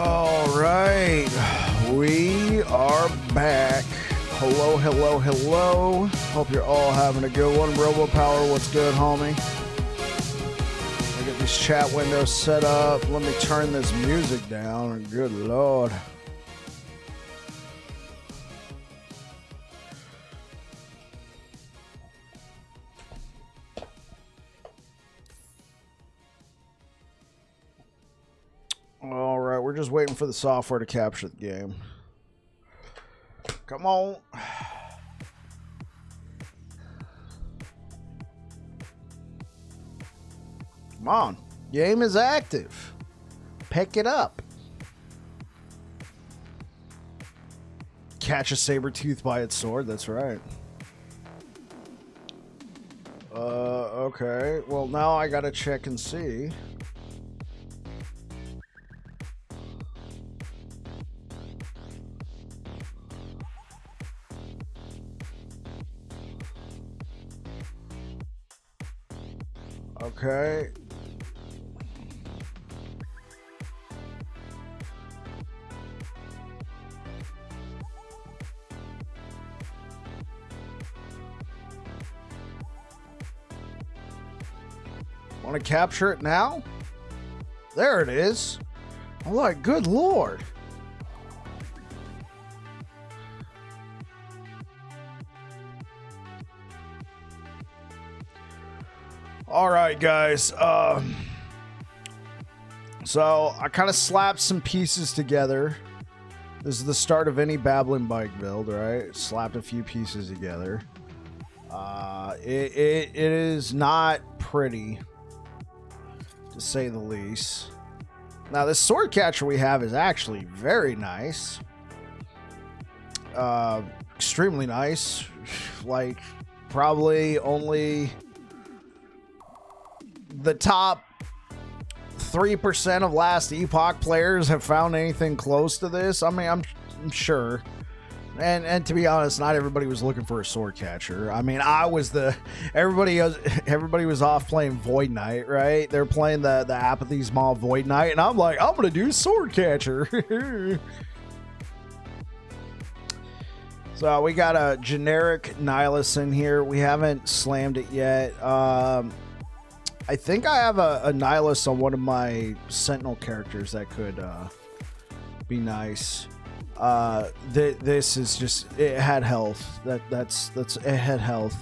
All right, we are back. Hello, hello, hello. Hope you're all having a good one. RoboPower, what's good, homie? I get these chat windows set up. Let me turn this music down. Good Lord. All right, we're just waiting for the software to capture the game. Come on. Come on. Game is active. Pick it up. Catch a Sabertooth by its sword. That's right. Okay. Well, now I gotta check and see. Okay. Want to capture it now? There it is. I'm like, good Lord. All right, guys. So I kind of slapped some pieces together. This is the start of any babbling bike build, right? Slapped a few pieces together. It is not pretty, to say the least. Now, this sword catcher we have is actually very nice. Extremely nice. Like, probably only the top 3% of last Epoch players have found anything close to this. I mean, I'm sure. And to be honest, not everybody was looking for a sword catcher. I mean, everybody was off playing Void Knight, right? They're playing the Apathy Small Void Knight, and I'm like, I'm gonna do sword catcher. So we got a generic Nihilus in here. We haven't slammed it yet. I think I have a Nihilus on one of my Sentinel characters that could be nice. This is just, it had health. That's it had health.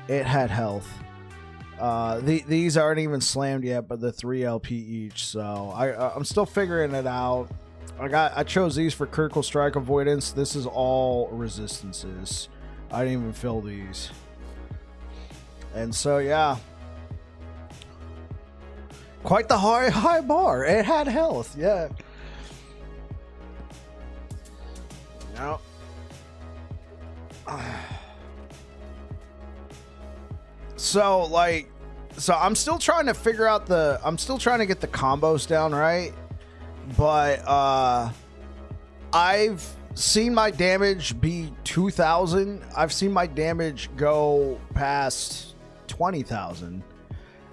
It had health. These aren't even slammed yet, but the 3 LP each. So I'm still figuring it out. I chose these for critical strike avoidance. This is all resistances. I didn't even fill these. And so yeah. Quite the high bar. It had health, yeah. No. So I'm still trying to figure out I'm still trying to get the combos down, right? But I've seen my damage be 2,000. I've seen my damage go past 20,000.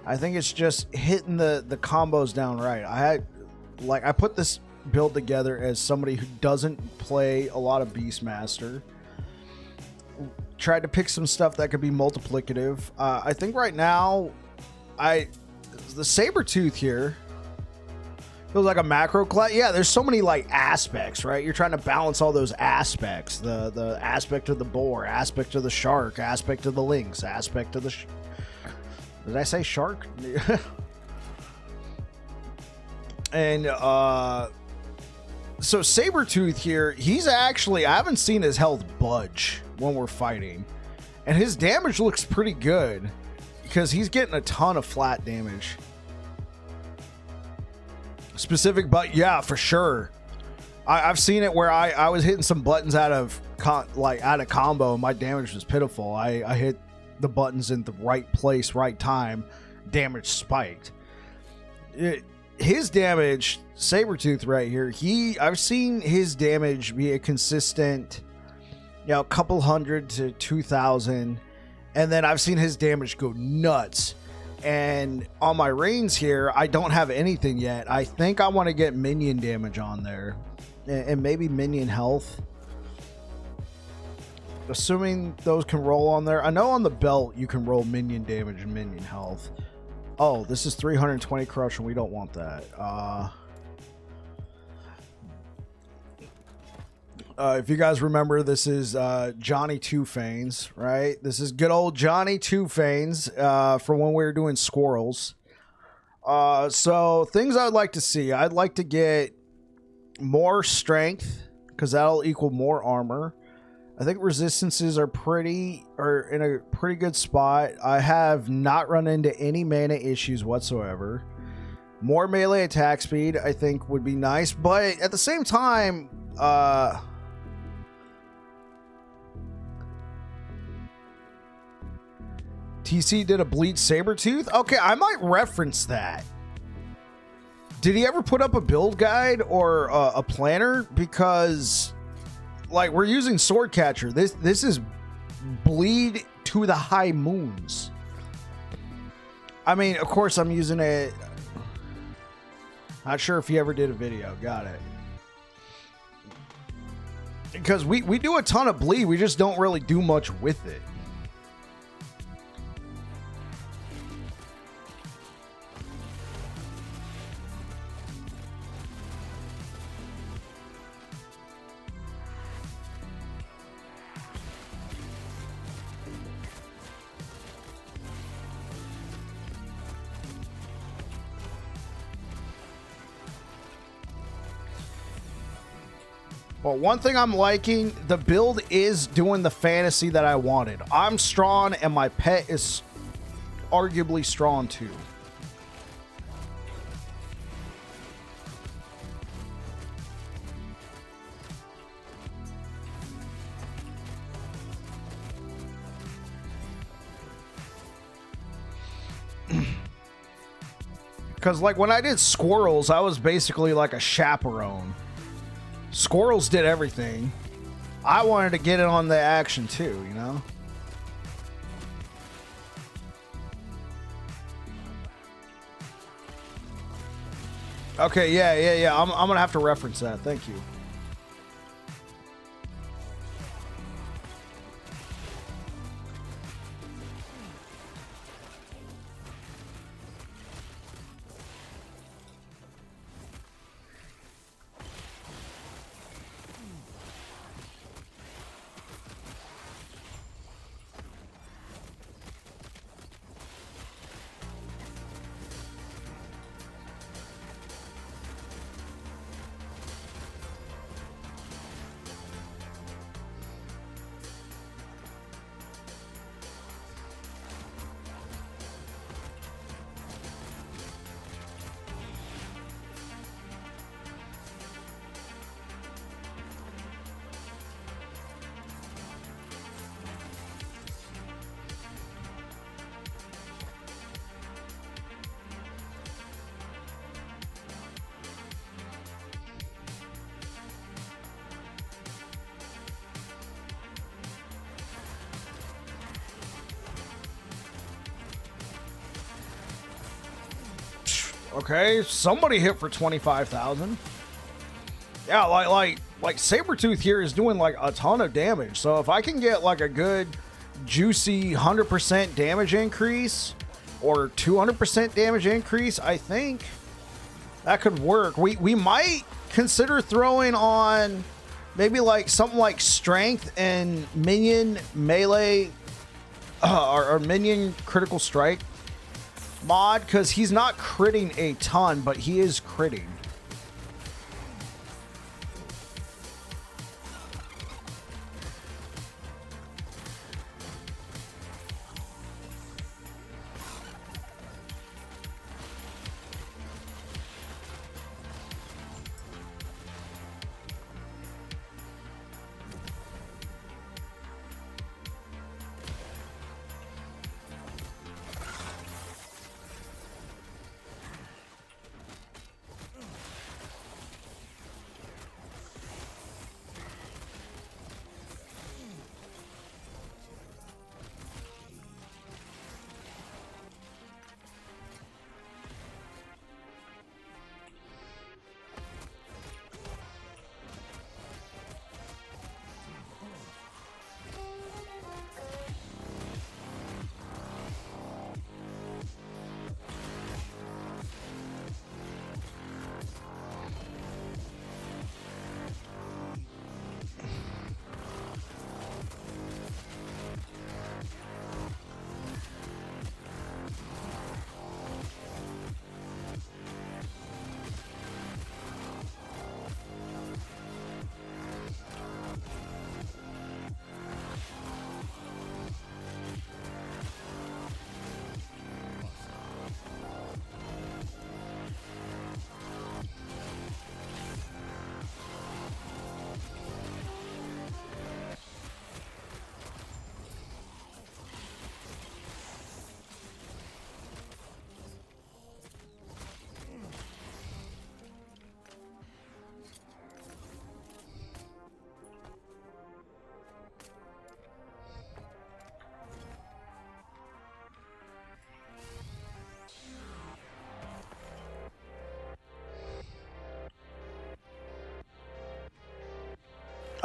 I think it's just hitting the combos down right. I put this build together as somebody who doesn't play a lot of Beastmaster. Tried to pick some stuff that could be multiplicative. I think right now, the Sabertooth here feels like a macro class. Yeah, there's so many like aspects, right? You're trying to balance all those aspects. The aspect of the boar, aspect of the shark, aspect of the lynx, aspect of the... Did I say shark? And so Sabertooth here, he's actually, I haven't seen his health budge when we're fighting, and his damage looks pretty good because he's getting a ton of flat damage. Specific, but yeah, for sure. I've seen it where I was hitting some buttons out of combo, and my damage was pitiful. I hit the buttons in the right place, right time, damage spiked. His damage, Sabertooth right here, I've seen his damage be a consistent, a couple hundred to 2,000, and then I've seen his damage go nuts. And on my reins here, I don't have anything yet. I think I want to get minion damage on there. And maybe minion health. Assuming those can roll on there. I know on the belt you can roll minion damage and minion health. Oh, this is 320 crush and we don't want that. If you guys remember, this is Johnny Two Fanes, right? This is good old Johnny Two Fanes from when we were doing squirrels. So things I'd like to see. I'd like to get more strength because that'll equal more armor. I think resistances are in a pretty good spot. I have not run into any mana issues whatsoever. More melee attack speed I think would be nice, but at the same time, TC did a bleed Sabertooth? Okay, I might reference that. Did he ever put up a build guide or a planner? Because like we're using Swordcatcher. This is bleed to the high moons. I mean, of course I'm using it. Not sure if he ever did a video. Got it. Because we do a ton of bleed. We just don't really do much with it. Well, one thing I'm liking, the build is doing the fantasy that I wanted. I'm strong and my pet is arguably strong too. Because like when I did squirrels, I was basically like a chaperone. Squirrels did everything. I wanted to get it on the action too, you know? Okay, yeah. I'm gonna have to reference that. Thank you. Okay, somebody hit for 25,000. Yeah, like Sabertooth here is doing like a ton of damage. So if I can get like a good juicy 100% damage increase or 200% damage increase, I think that could work. We might consider throwing on maybe like something like strength and minion melee or minion critical strike mod, because he's not critting a ton, but he is critting.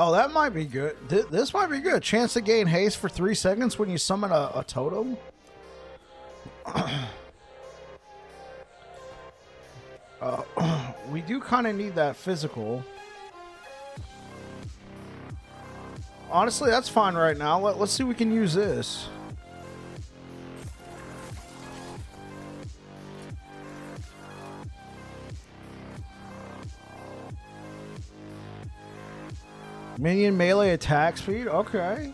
Oh, that might be good. This might be good. Chance to gain haste for 3 seconds when you summon a totem. We do kind of need that physical. Honestly, that's fine right now. Let's see if we can use this. Minion melee attack speed? Okay.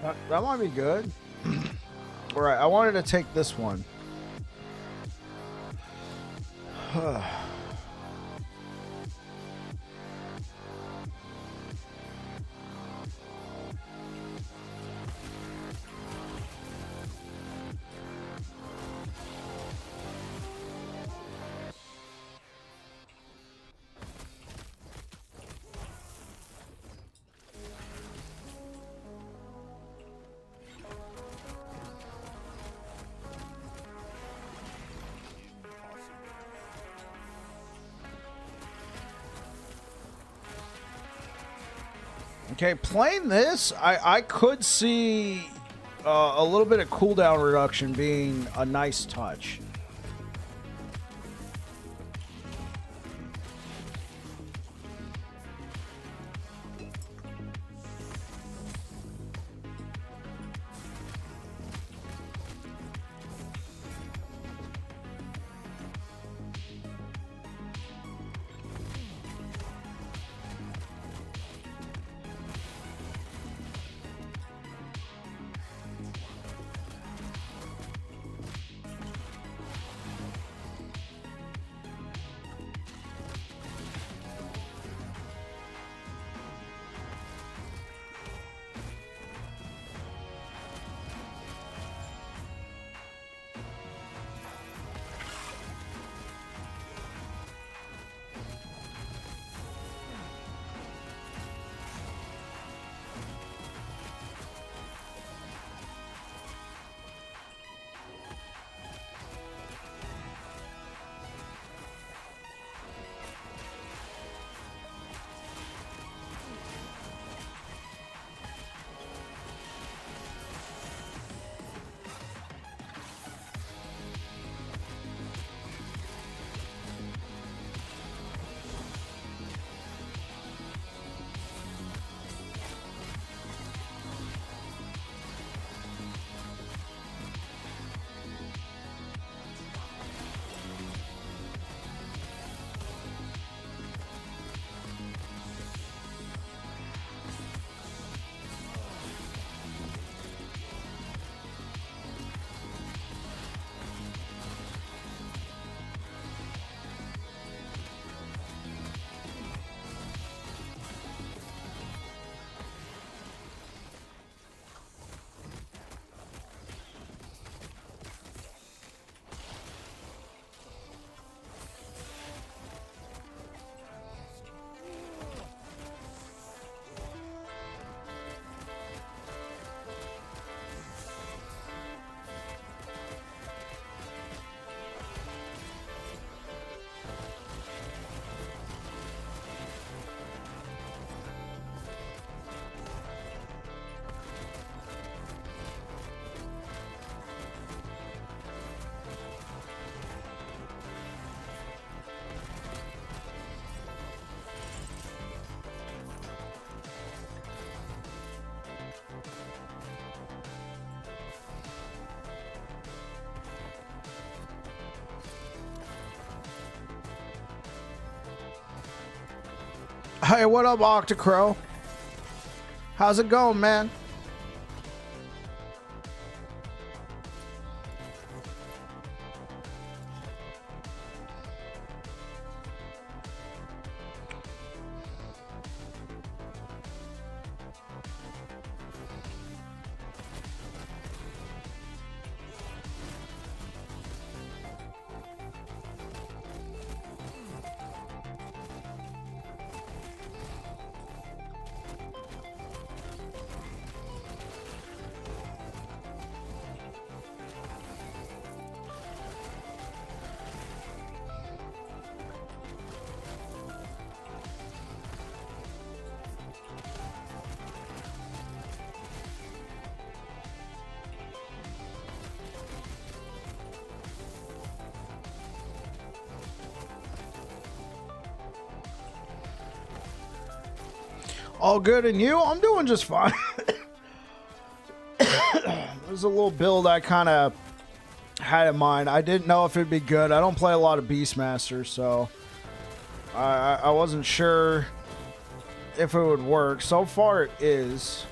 That might be good. Alright, I wanted to take this one. Okay, playing this, I could see a little bit of cooldown reduction being a nice touch. Hey, what up, Octocrow? How's it going, man? All good, and you? I'm doing just fine. There's a little build I kind of had in mind. I didn't know if it'd be good. I don't play a lot of Beastmaster, so I wasn't sure if it would work. So far, it is.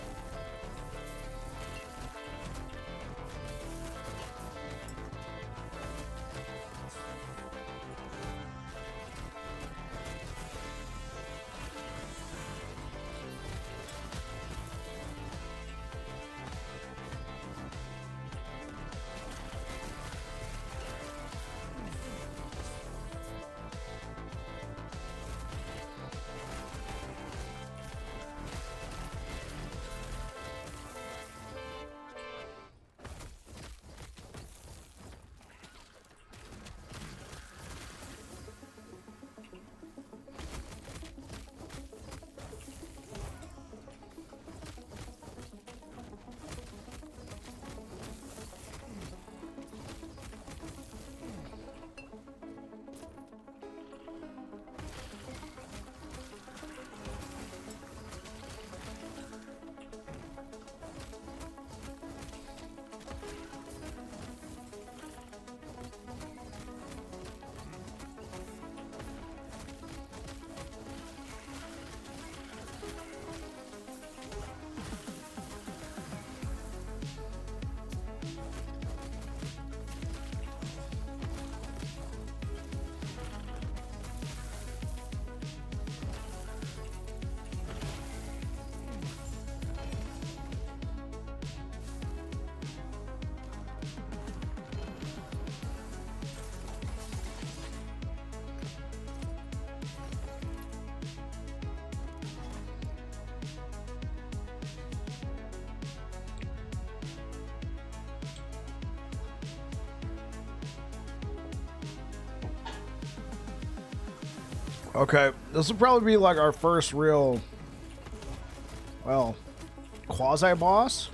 Okay, this will probably be like our first real, well, quasi-boss.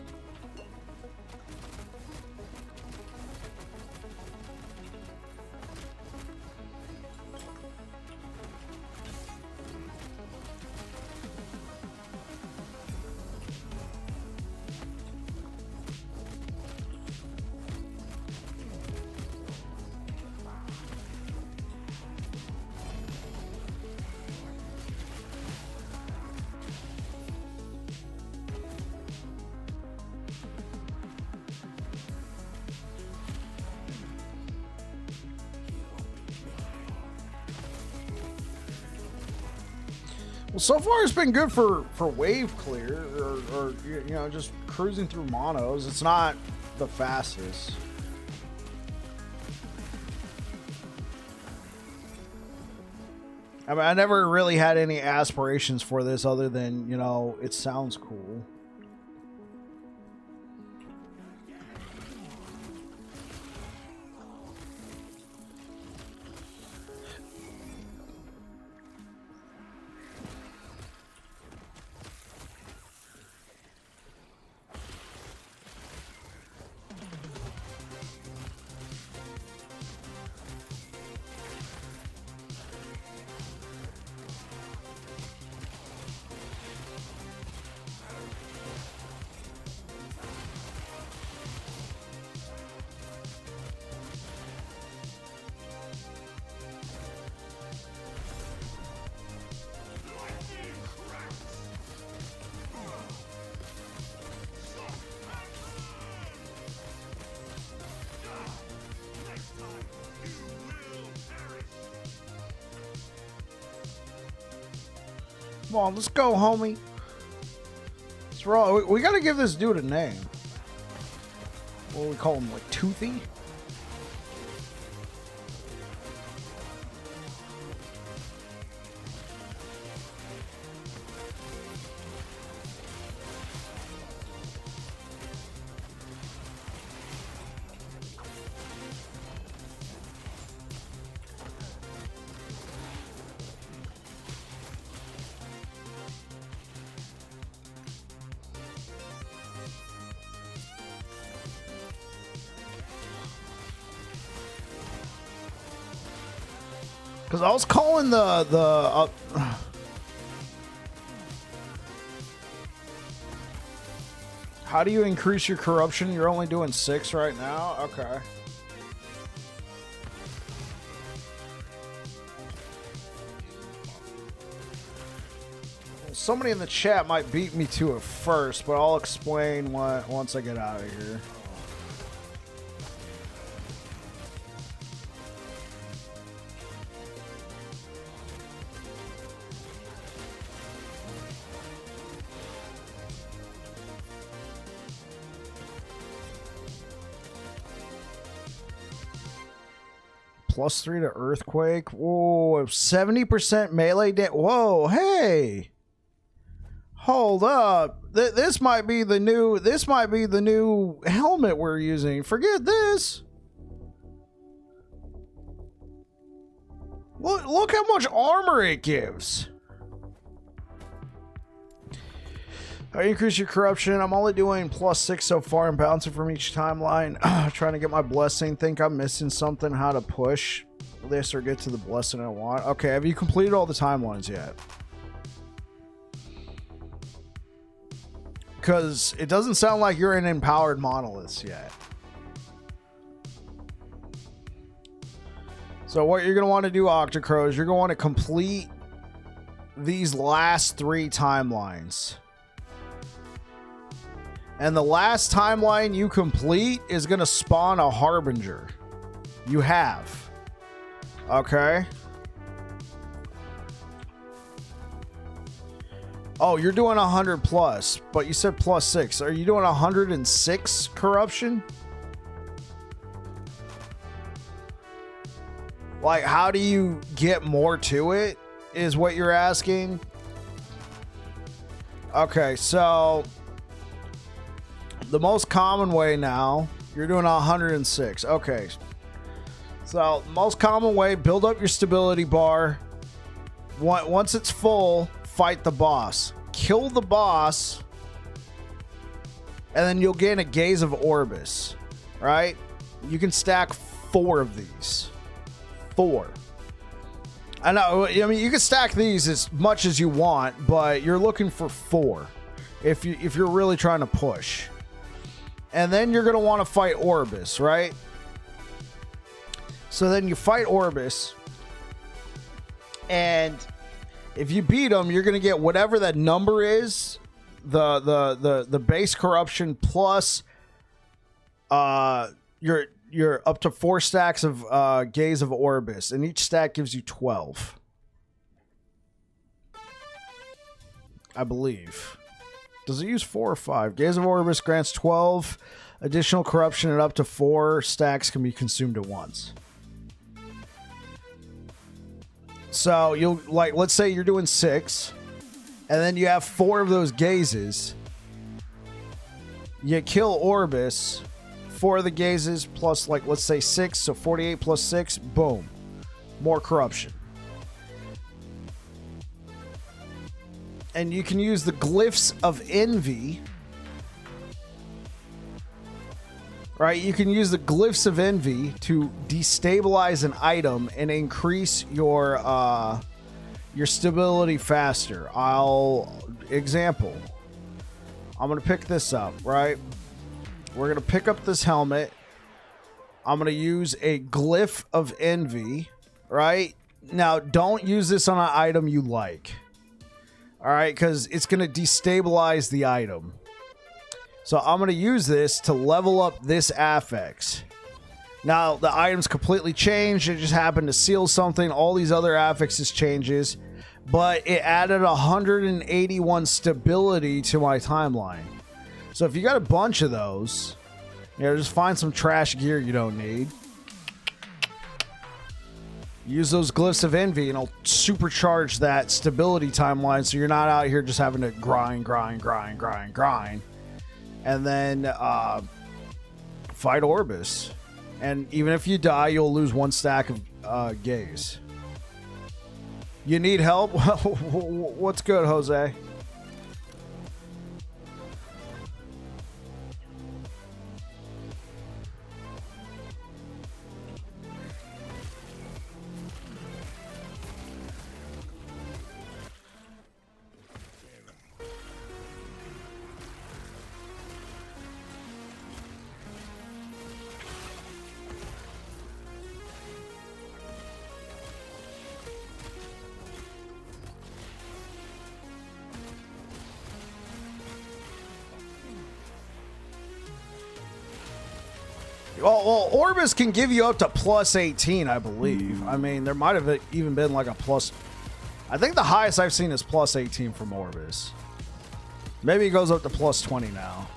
Well, so far it's been good for wave clear or you know, just cruising through monos. It's not the fastest. I mean, I never really had any aspirations for this other than, you know, it sounds cool. Come on, let's go, homie. What's wrong? We gotta give this dude a name. What do we call him? Like Toothy? Because I was calling the How do you increase your corruption? You're only doing 6 right now? Okay. Somebody in the chat might beat me to it first, but I'll explain once I get out of here. +3 to Earthquake. Whoa, 70% melee damage. Whoa, hey. Hold up. This might be the new helmet we're using. Forget this. Look how much armor it gives. I increase your corruption. I'm only doing +6 so far and bouncing from each timeline. Trying to get my blessing. Think I'm missing something. How to push this or get to the blessing I want. Okay, have you completed all the timelines yet? Because it doesn't sound like you're in empowered monoliths yet. So what you're going to want to do, Octocrow, is you're going to want to complete these last 3 timelines. And the last timeline you complete is going to spawn a Harbinger. You have. Okay. Oh, you're doing 100 plus, but you said +6. Are you doing 106 corruption? Like, how do you get more to it, is what you're asking? Okay, so the most common way now, you're doing 106. Okay. So, most common way, build up your stability bar. Once it's full, fight the boss. Kill the boss, and then you'll gain a Gaze of Orbis, right? You can stack 4 of these. 4. I know, I mean, you can stack these as much as you want, but you're looking for 4 if you're really trying to push. And then you're going to want to fight Orbis, right? So then you fight Orbis, and if you beat him, you're going to get whatever that number is, the base corruption plus you're up to 4 stacks of Gaze of Orbis, and each stack gives you 12. I believe. Does it use 4 or 5? Gaze of Orbis grants 12 additional corruption, and up to 4 stacks can be consumed at once. So you'll, like, let's say you're doing 6, and then you have 4 of those gazes. You kill Orbis, 4 of the gazes plus, like, let's say 6, so 48 plus 6, boom, more corruption. And you can use the Glyphs of Envy. Right, you can use the Glyphs of Envy to destabilize an item and increase your stability faster. Example. I'm gonna pick this up, right? We're gonna pick up this helmet. I'm gonna use a Glyph of Envy, right? Now, don't use this on an item you like. All right, because it's gonna destabilize the item. So I'm going to use this to level up this affix. Now, the item's completely changed. It just happened to seal something. All these other affixes changes. But it added 181 stability to my timeline. So if you got a bunch of those, you know, just find some trash gear you don't need. Use those Glyphs of Envy, and it'll supercharge that stability timeline so you're not out here just having to grind. And then fight Orbis. And even if you die, you'll lose 1 stack of Gaze. You need help? What's good, Jose? Well, Orbis can give you up to plus 18, I believe. I mean, there might have even been like a plus. I think the highest I've seen is plus 18 from Orbis. Maybe it goes up to plus 20 now.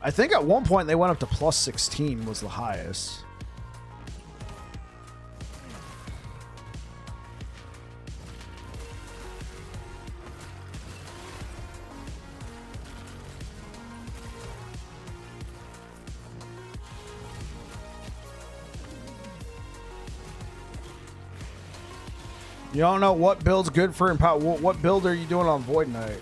I think at one point they went up to plus 16 was the highest. You don't know what build's good for Empower. What build are you doing on Void Knight?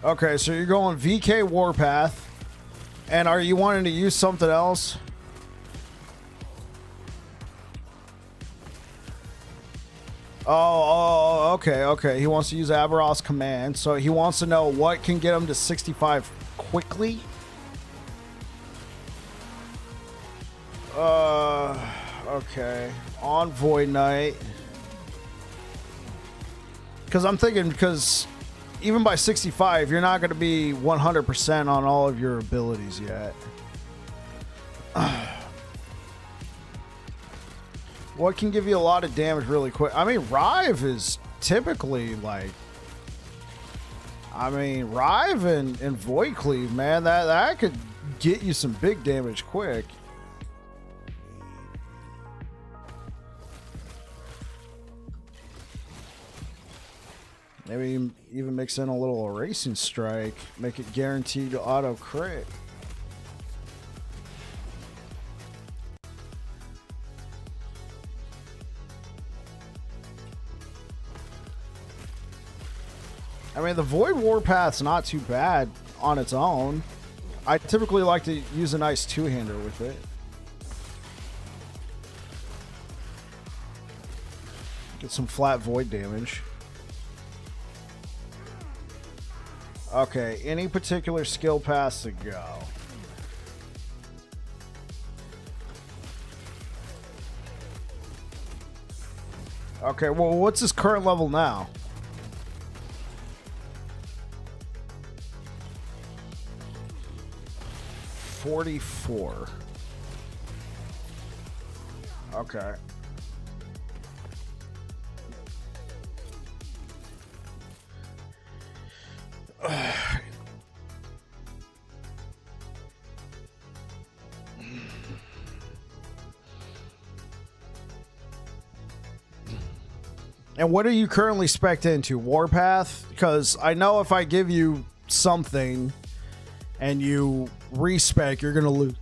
Okay, so you're going VK Warpath. And are you wanting to use something else? Oh, okay. He wants to use Aberos Command. So he wants to know what can get him to 65 quickly. Okay. On Void Knight. Because I'm thinking, because even by 65, you're not going to be 100% on all of your abilities yet. What can give you a lot of damage really quick? I mean, Rive is typically like... I mean, Rive and Void Cleave, man, that could get you some big damage quick. Maybe even mix in a little Erasing Strike. Make it guaranteed to auto crit. I mean, the Void Warpath's not too bad on its own. I typically like to use a nice two-hander with it. Get some flat Void damage. Okay, any particular skill pass to go? Okay, well, what's his current level now? $44. Okay. And what are you currently spec'd into? Warpath? Because I know if I give you something and you respec, you're going to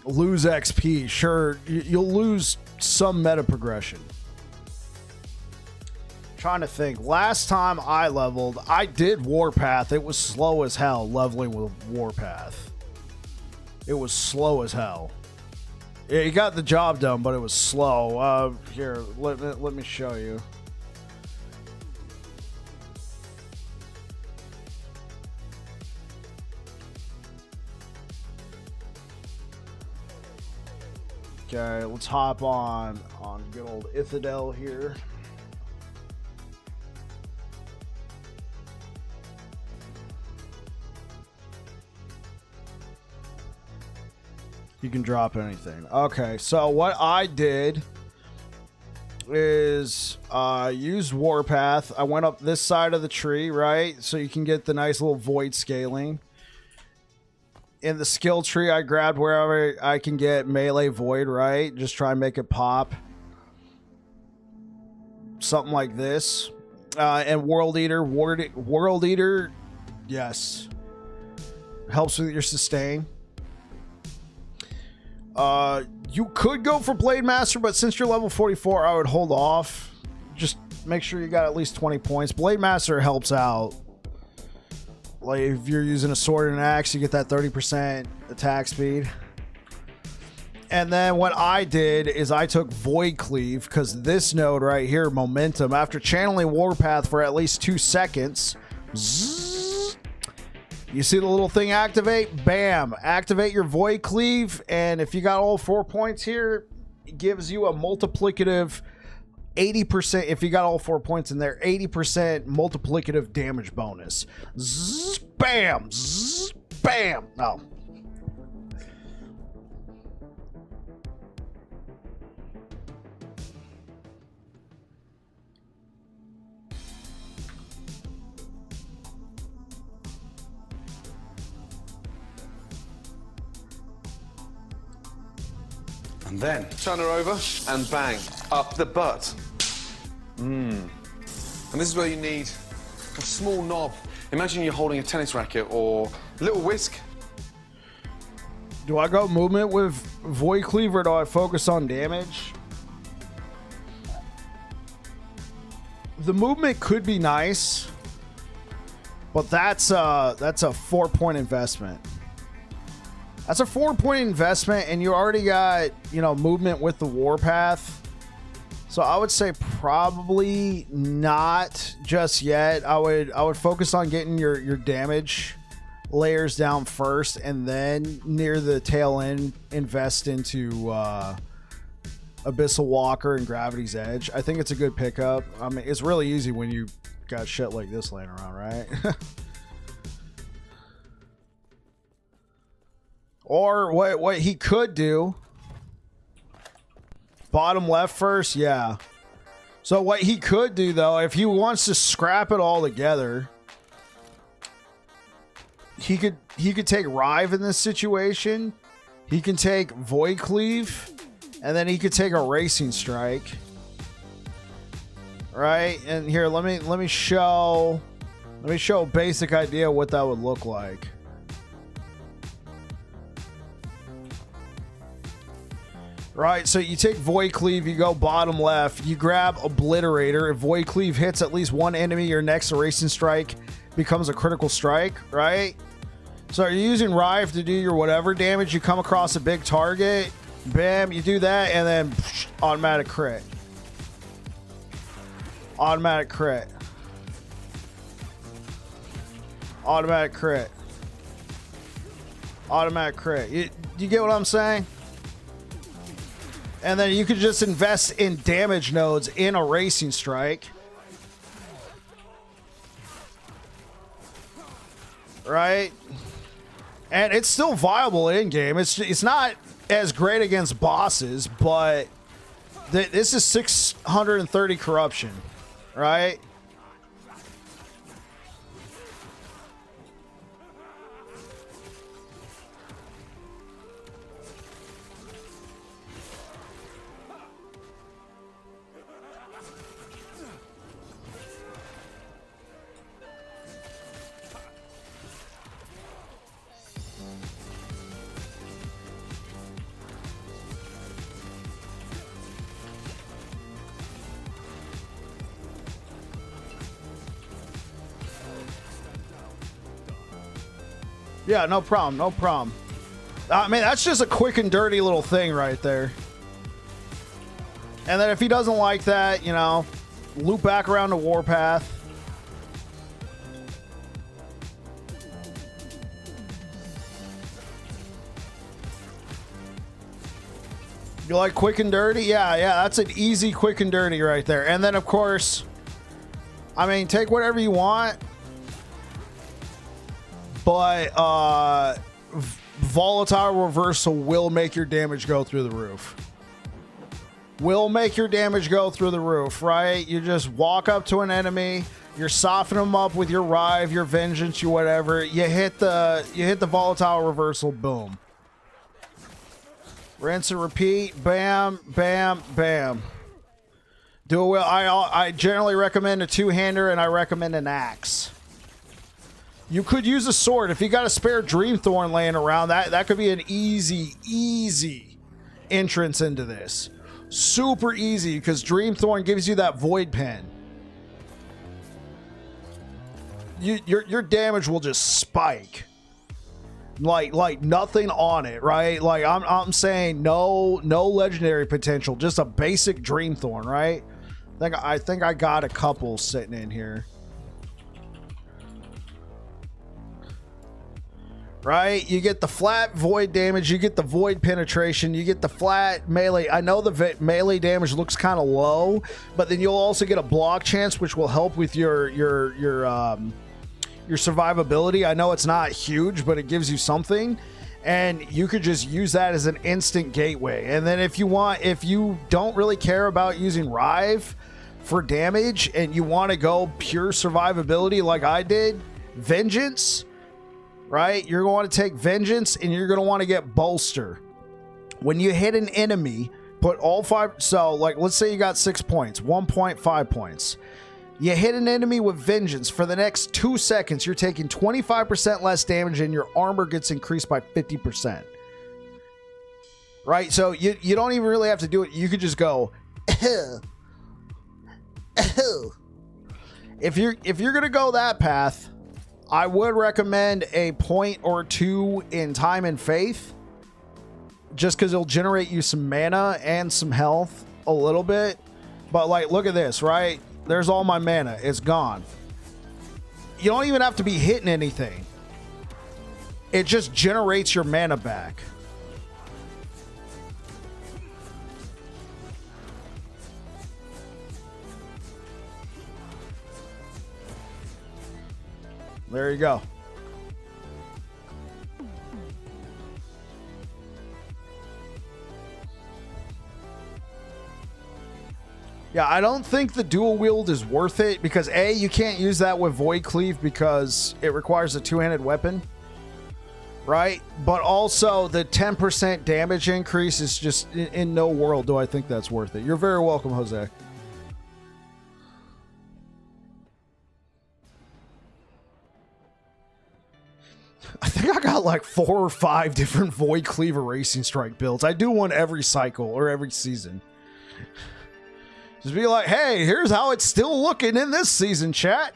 lose XP. Sure, you'll lose some meta progression. Trying to think. Last time I leveled, I did Warpath. It was slow as hell leveling with Warpath. It was slow as hell. Yeah, you got the job done, but it was slow. Here, let me show you. Okay, let's hop on good old Ithadel here. You can drop anything. Okay, so what I did is used Warpath. I went up this side of the tree, right? So you can get the nice little void scaling. In the skill tree, I grabbed wherever I can get melee void, right? Just try and make it pop. Something like this. And World Eater, yes. Helps with your sustain. You could go for Blade Master, but since you're level 44, I would hold off. Just make sure you got at least 20 points. Blade Master helps out Like if you're using a sword and an axe, you get that 30% attack speed. And then what I did is I took Void Cleave, because this node right here, Momentum, after channeling Warpath for at least 2 seconds, zzz, you see the little thing activate? Bam! Activate your Void Cleave, and if you got all 4 points here, it gives you a multiplicative 80%, if you got all 4 points in there, 80% multiplicative damage bonus. Zzz, bam! Zzz, bam! Oh. And then turn her over and bang, up the butt. And this is where you need a small knob. Imagine you're holding a tennis racket or a little whisk. Do I go movement with Void Cleave, or do I focus on damage? The movement could be nice, but that's a 4-point investment. That's a 4-point investment, and you already got, you know, movement with the Warpath. So I would say probably not just yet. I would focus on getting your damage layers down first, and then near the tail end invest into Abyssal Walker and Gravity's Edge. I think it's a good pickup. I mean, it's really easy when you got shit like this laying around, right? Or what he could do, bottom left first, yeah. So what he could do, though, if he wants to scrap it all together, he could take Rive in this situation. He can take Void Cleave, and then he could take a Racing Strike. Right? And here, let me show a basic idea what that would look like. Right, so you take Void Cleave, you go bottom left, you grab Obliterator. If Void Cleave hits at least one enemy, your next Racing Strike becomes a critical strike, right? So you're using Rive to do your whatever damage. You come across a big target, bam, you do that, and then psh, automatic crit. Automatic crit. Automatic crit. Automatic crit. You get what I'm saying? And then you could just invest in damage nodes in a Racing Strike. Right? And it's still viable in-game. It's not as great against bosses, but this is 630 corruption. Right? Yeah, no problem, no problem. I mean, that's just a quick and dirty little thing right there. And then if he doesn't like that, you know, loop back around to Warpath. You like quick and dirty? Yeah, that's an easy quick and dirty right there. And then, of course, I mean, take whatever you want. But volatile reversal will make your damage go through the roof. Will make your damage go through the roof, right? You just walk up to an enemy, you're softening them up with your Rive, your Vengeance, your whatever. You hit the volatile reversal, boom. Rinse and repeat, bam, bam, bam. Do it well. I generally recommend a two-hander, and I recommend an axe. You could use a sword. If you got a spare Dreamthorn laying around, that could be an easy entrance into this. Super easy, because Dreamthorn gives you that Void Pen. your damage will just spike. Like nothing on it, right? Like I'm saying no legendary potential, just a basic Dreamthorn, right? I think I got a couple sitting in here. Right? You get the flat void damage, you get the void penetration, you get the flat melee. I know the melee damage looks kind of low, but then you'll also get a block chance, which will help with your survivability. I know it's not huge, but it gives you something, and you could just use that as an instant gateway. And then if you don't really care about using Rive for damage and you want to go pure survivability like I did, Vengeance, right? You're going to take Vengeance and you're going to want to get Bolster. When you hit an enemy, put all 5, so like let's say you got 6 points, 1.5 points. You hit an enemy with Vengeance. For the next 2 seconds, you're taking 25% less damage and your armor gets increased by 50%. Right? So you don't even really have to do it. You could just go, if you're going to go that path, I would recommend a point or two in Time and Faith, just because it'll generate you some mana and some health a little bit. But like, look at this, right? There's all my mana. It's gone. You don't even have to be hitting anything. It just generates your mana back. There you go. Yeah, I don't think the dual wield is worth it because A, you can't use that with Void Cleave because it requires a two-handed weapon, right? But also the 10% damage increase is just in no world do I think that's worth it. You're very welcome, Jose. I think I got like 4 or 5 different Void Cleaver Racing Strike builds. I do one every cycle or every season. Just be like, hey, here's how it's still looking in this season, chat.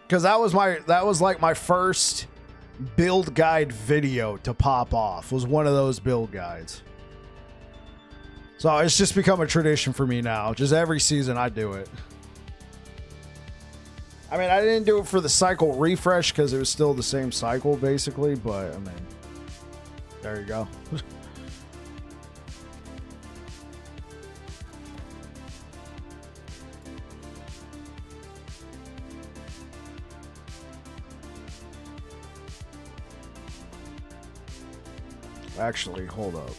Because that was like my first build guide video to pop off. Was one of those build guides. So it's just become a tradition for me now. Just every season I do it. I mean, I didn't do it for the cycle refresh because it was still the same cycle basically, but I mean, there you go. Actually, hold up.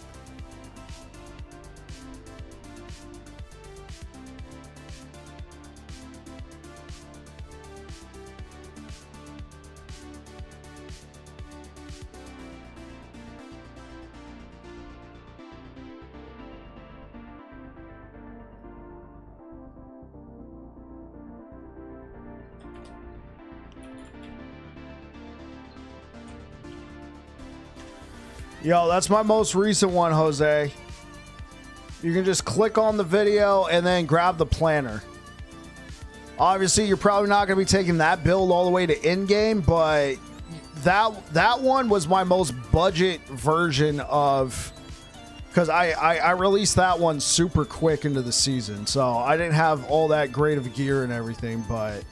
Yo, that's my most recent one, Jose. You can just click on the video and then grab the planner. Obviously, you're probably not going to be taking that build all the way to in-game, but that one was my most budget version of... Because I released that one super quick into the season, so I didn't have all that great of gear and everything, but...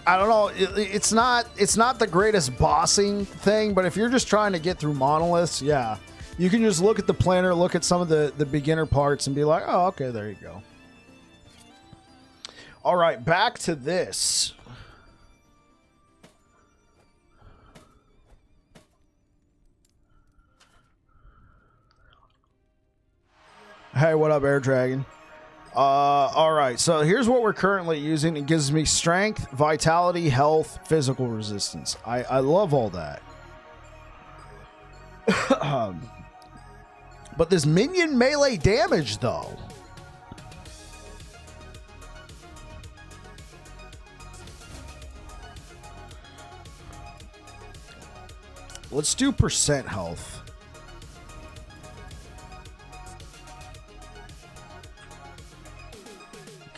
I don't know. It's not the greatest bossing thing, but if you're just trying to get through monoliths, yeah, you can just look at the planner, look at some of the beginner parts, and be like, oh, okay, there you go. All right, back to this. Hey, what up, Air Dragon? All right, so here's what we're currently using. It gives me strength, vitality, health, physical resistance. I love all that. But this minion melee damage, though. Let's do percent health.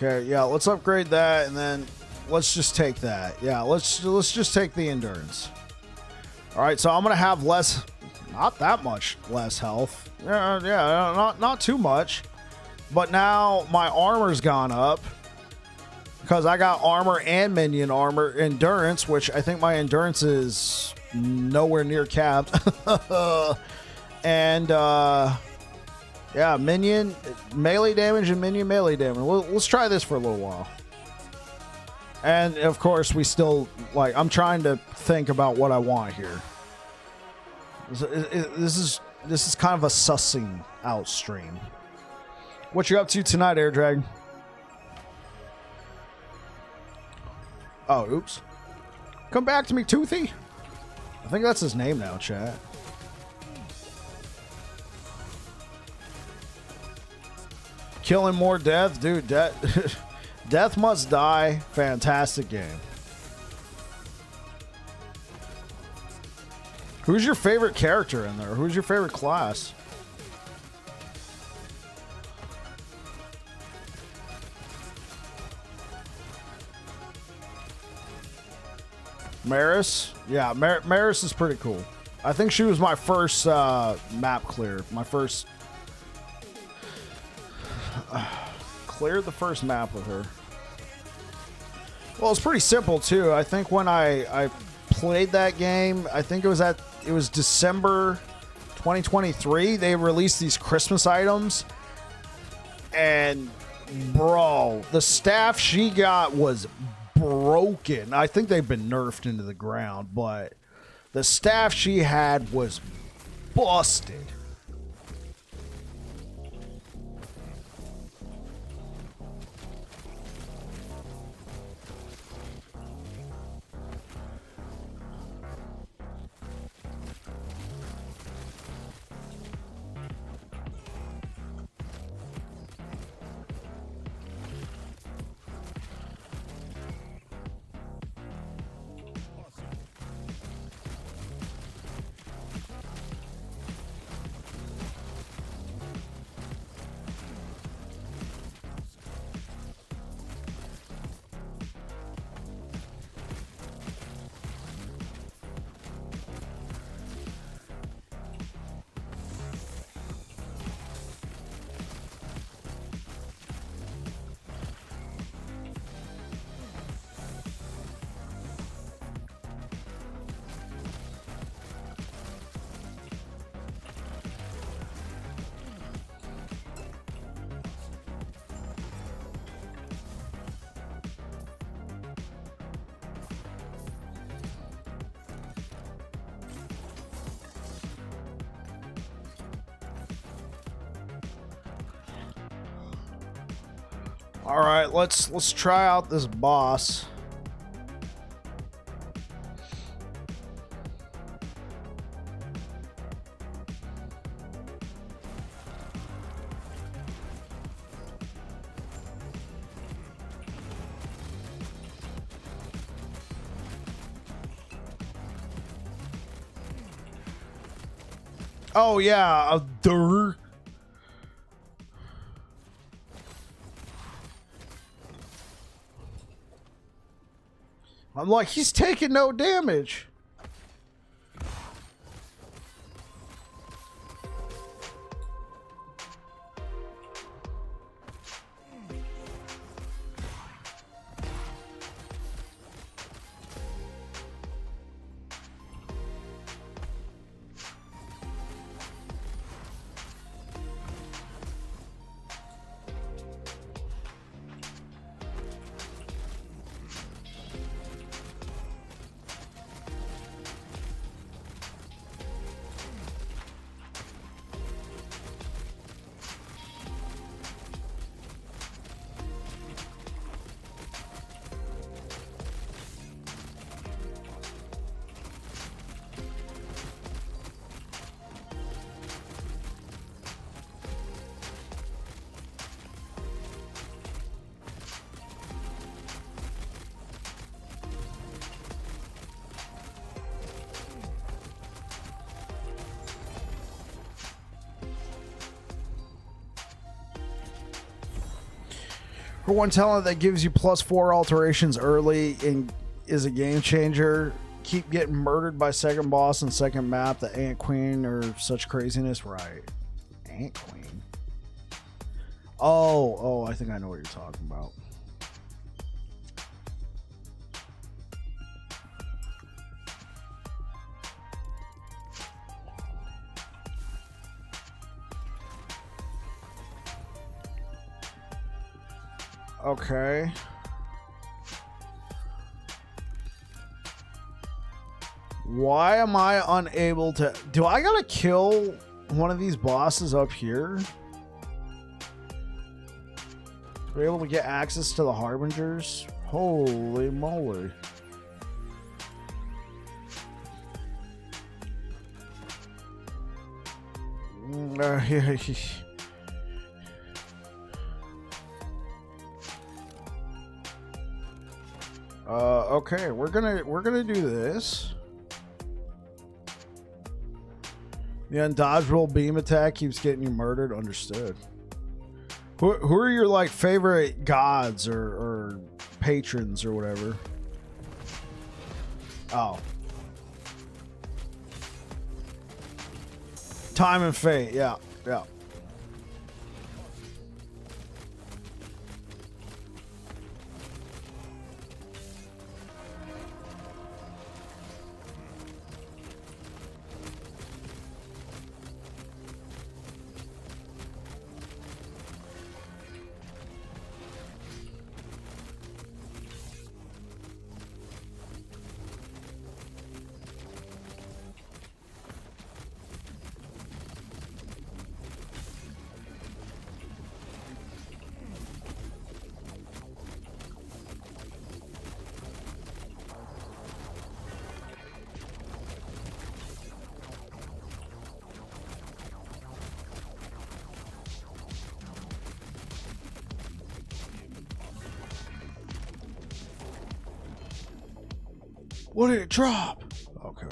Okay, yeah, let's upgrade that, and then let's just take that. Yeah, let's just take the endurance. All right, so I'm gonna have less, not that much less health. Yeah, not too much. But now my armor's gone up because I got armor and minion armor endurance, which I think my endurance is nowhere near capped. And yeah, minion melee damage and minion melee damage. Let's try this for a little while. And of course, we still like. I'm trying to think about what I want here. This is kind of a sussing out stream. What you up to tonight, Air Drag? Oh, oops. Come back to me, Toothy. I think that's his name now, chat. Killing more death, dude. Death Must Die. Fantastic game. Who's your favorite character in there? Who's your favorite class? Maris? Yeah, Maris is pretty cool. I think she was my first map clear. My first... cleared the first map with her. Well, it's pretty simple, too. I think when I played that game, I think it was December 2023. They released these Christmas items. And, bro, the staff she got was broken. I think they've been nerfed into the ground, but the staff she had was busted. All right, let's try out this boss. Oh yeah, durr. I'm like, he's taking no damage. For one talent that gives you +4 alterations early and is a game changer, keep getting murdered by second boss and second map, the Ant Queen or such craziness, right? Ant Queen. Oh, I think I know what you're talking about. Okay. Why am I unable to... Do I gotta kill one of these bosses up here to be able to get access to the Harbingers? Holy moly. Okay, we're gonna do this. The undodgeable beam attack keeps getting you murdered. Understood. Who are your like favorite gods or patrons or whatever? Oh, time and fate. Yeah. What did it drop? Okay.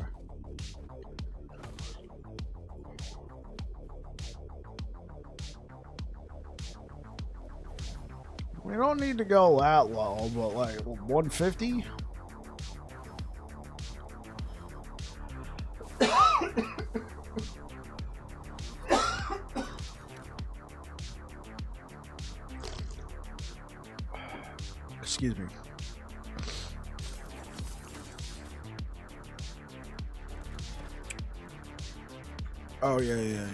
We don't need to go that low, but like 150? Excuse me. Oh, yeah.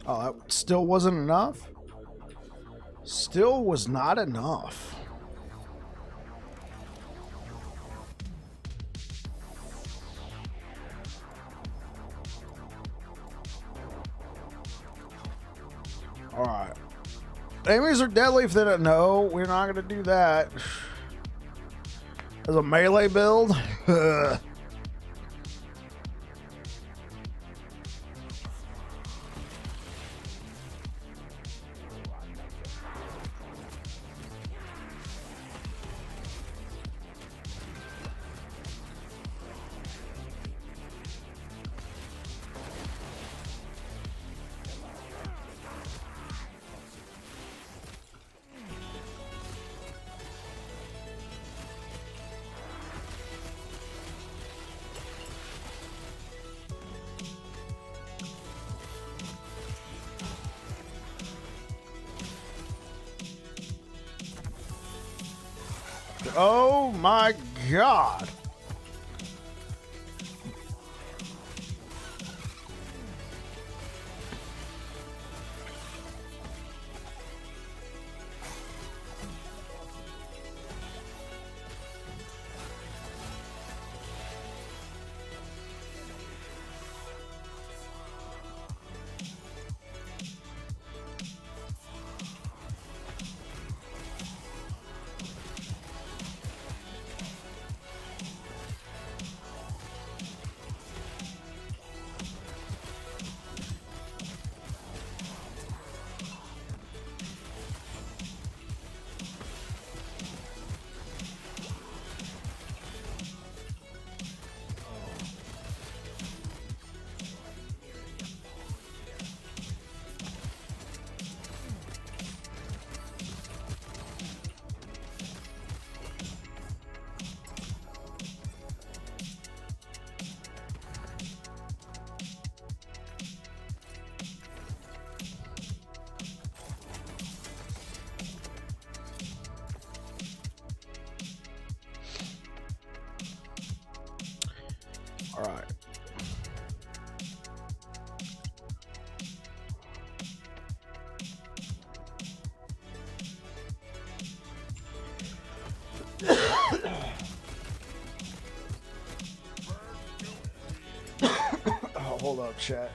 Oh, that still wasn't enough? Still was not enough. All right. Enemies are deadly if they don't know. We're not going to do that. As a melee build? Oh my God. up, chat.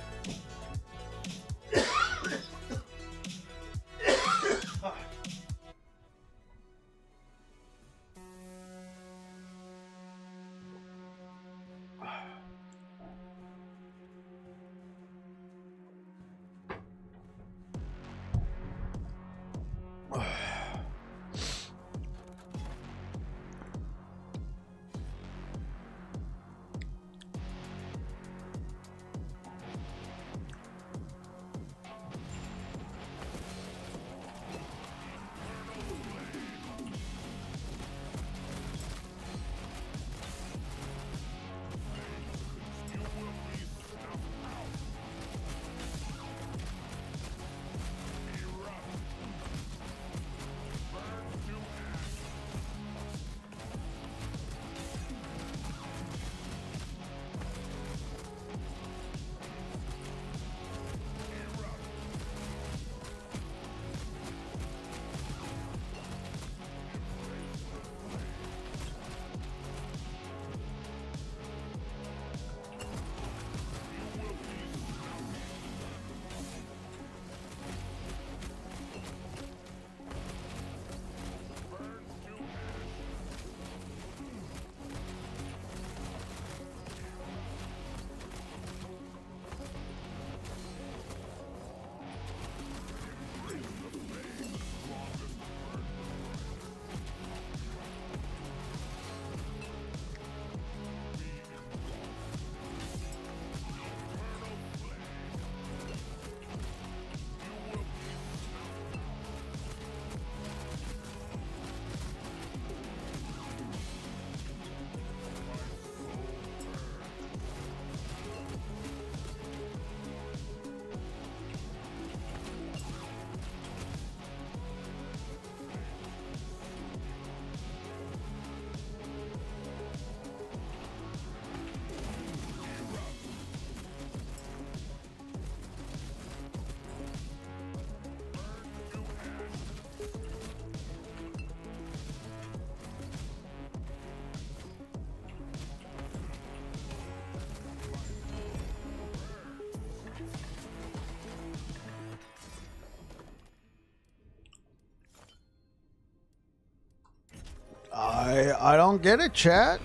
I don't get it, chat.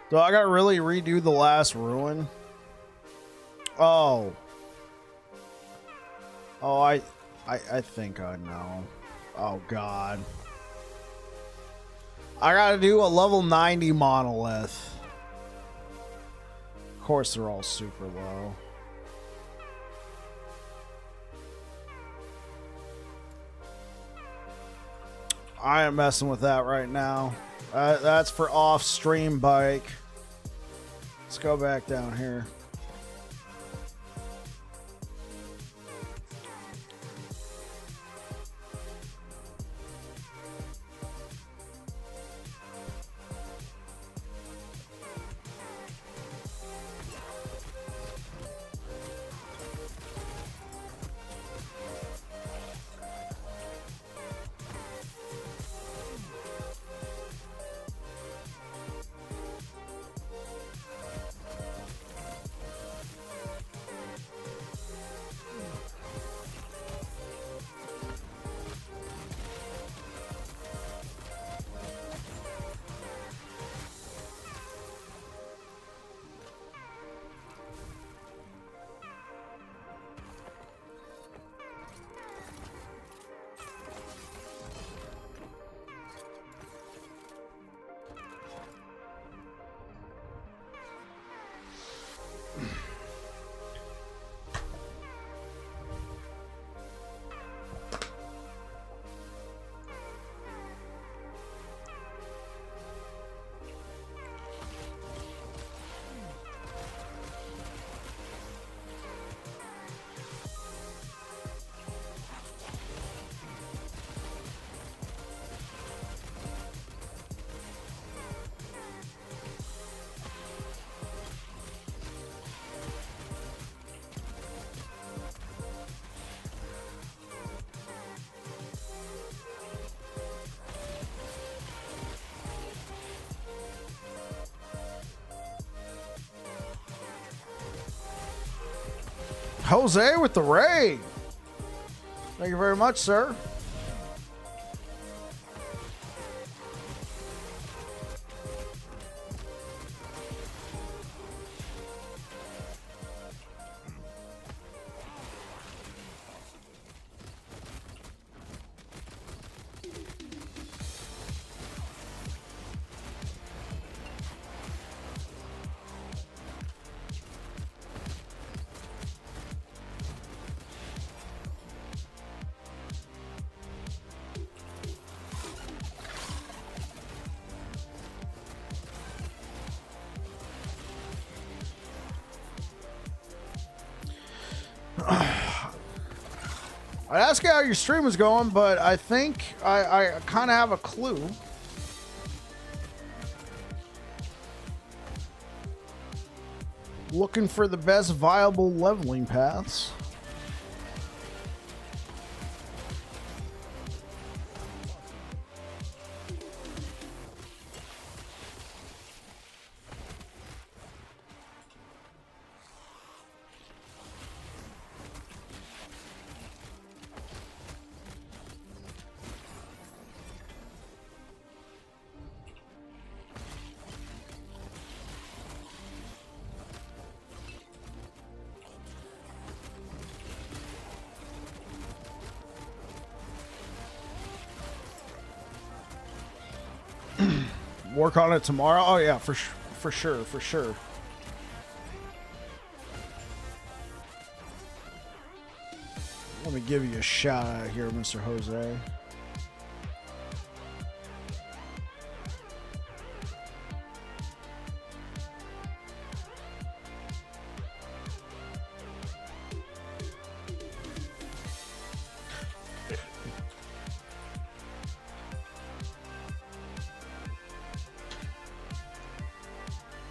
Do I gotta really redo the last ruin? Oh. Oh, I think I know. Oh God. I gotta do a level 90 monolith. Of course they're all super low. I am messing with that right now. That's for off-stream bike. Let's go back down here. Jose with the raid. Thank you very much, sir. I'd ask you how your stream was going, but I think I kind of have a clue. Looking for the best viable leveling paths. Work on it tomorrow. Oh yeah, for sure. Let me give you a shout out here, Mr. Jose.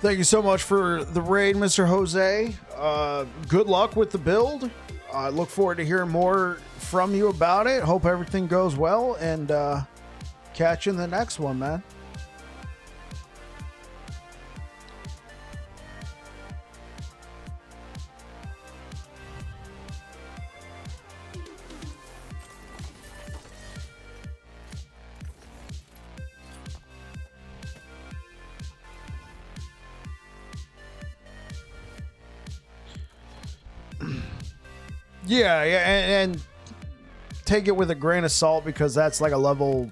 Thank you so much for the raid, Mr. Jose. Good luck with the build. I look forward to hearing more from you about it. Hope everything goes well, and catch you in the next one, man. Yeah, and take it with a grain of salt, because that's like a level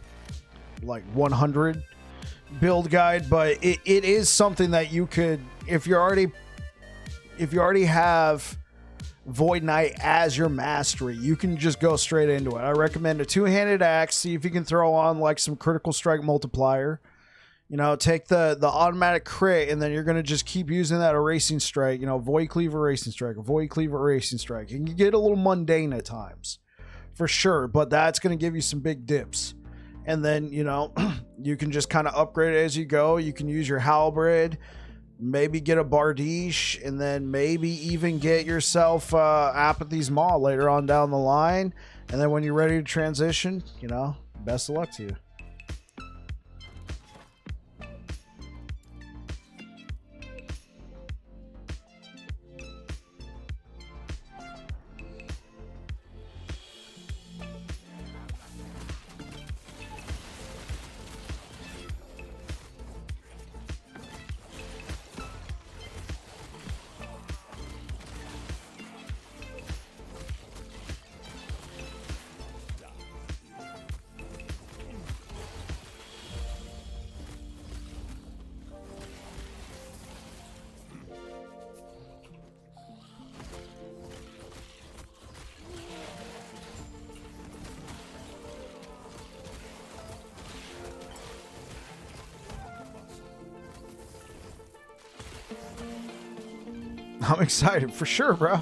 like 100 build guide, but it is something that you could, if you already have Void Knight as your mastery, you can just go straight into it. I recommend a two-handed axe. See if you can throw on like some critical strike multiplier. You know, take the automatic crit, and then you're going to just keep using that erasing strike. You know, Void Cleave, erasing strike, Void Cleave, erasing strike. And you get a little mundane at times, for sure, but that's going to give you some big dips. And then, you know, you can just kind of upgrade it as you go. You can use your halberd, maybe get a bardiche, and then maybe even get yourself Apathy's Maw later on down the line. And then when you're ready to transition, you know, best of luck to you. I'm excited for sure, bro.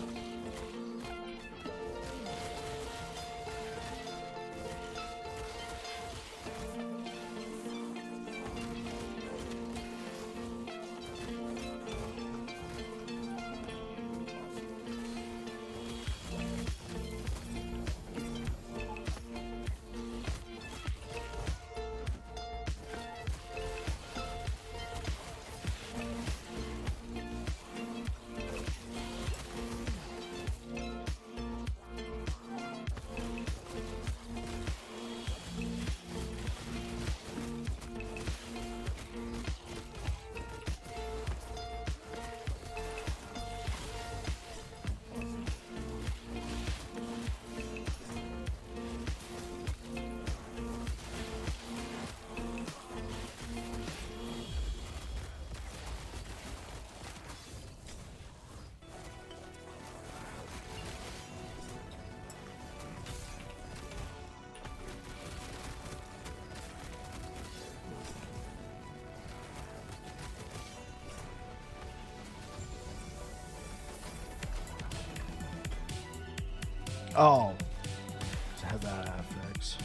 Oh. Just had that affix.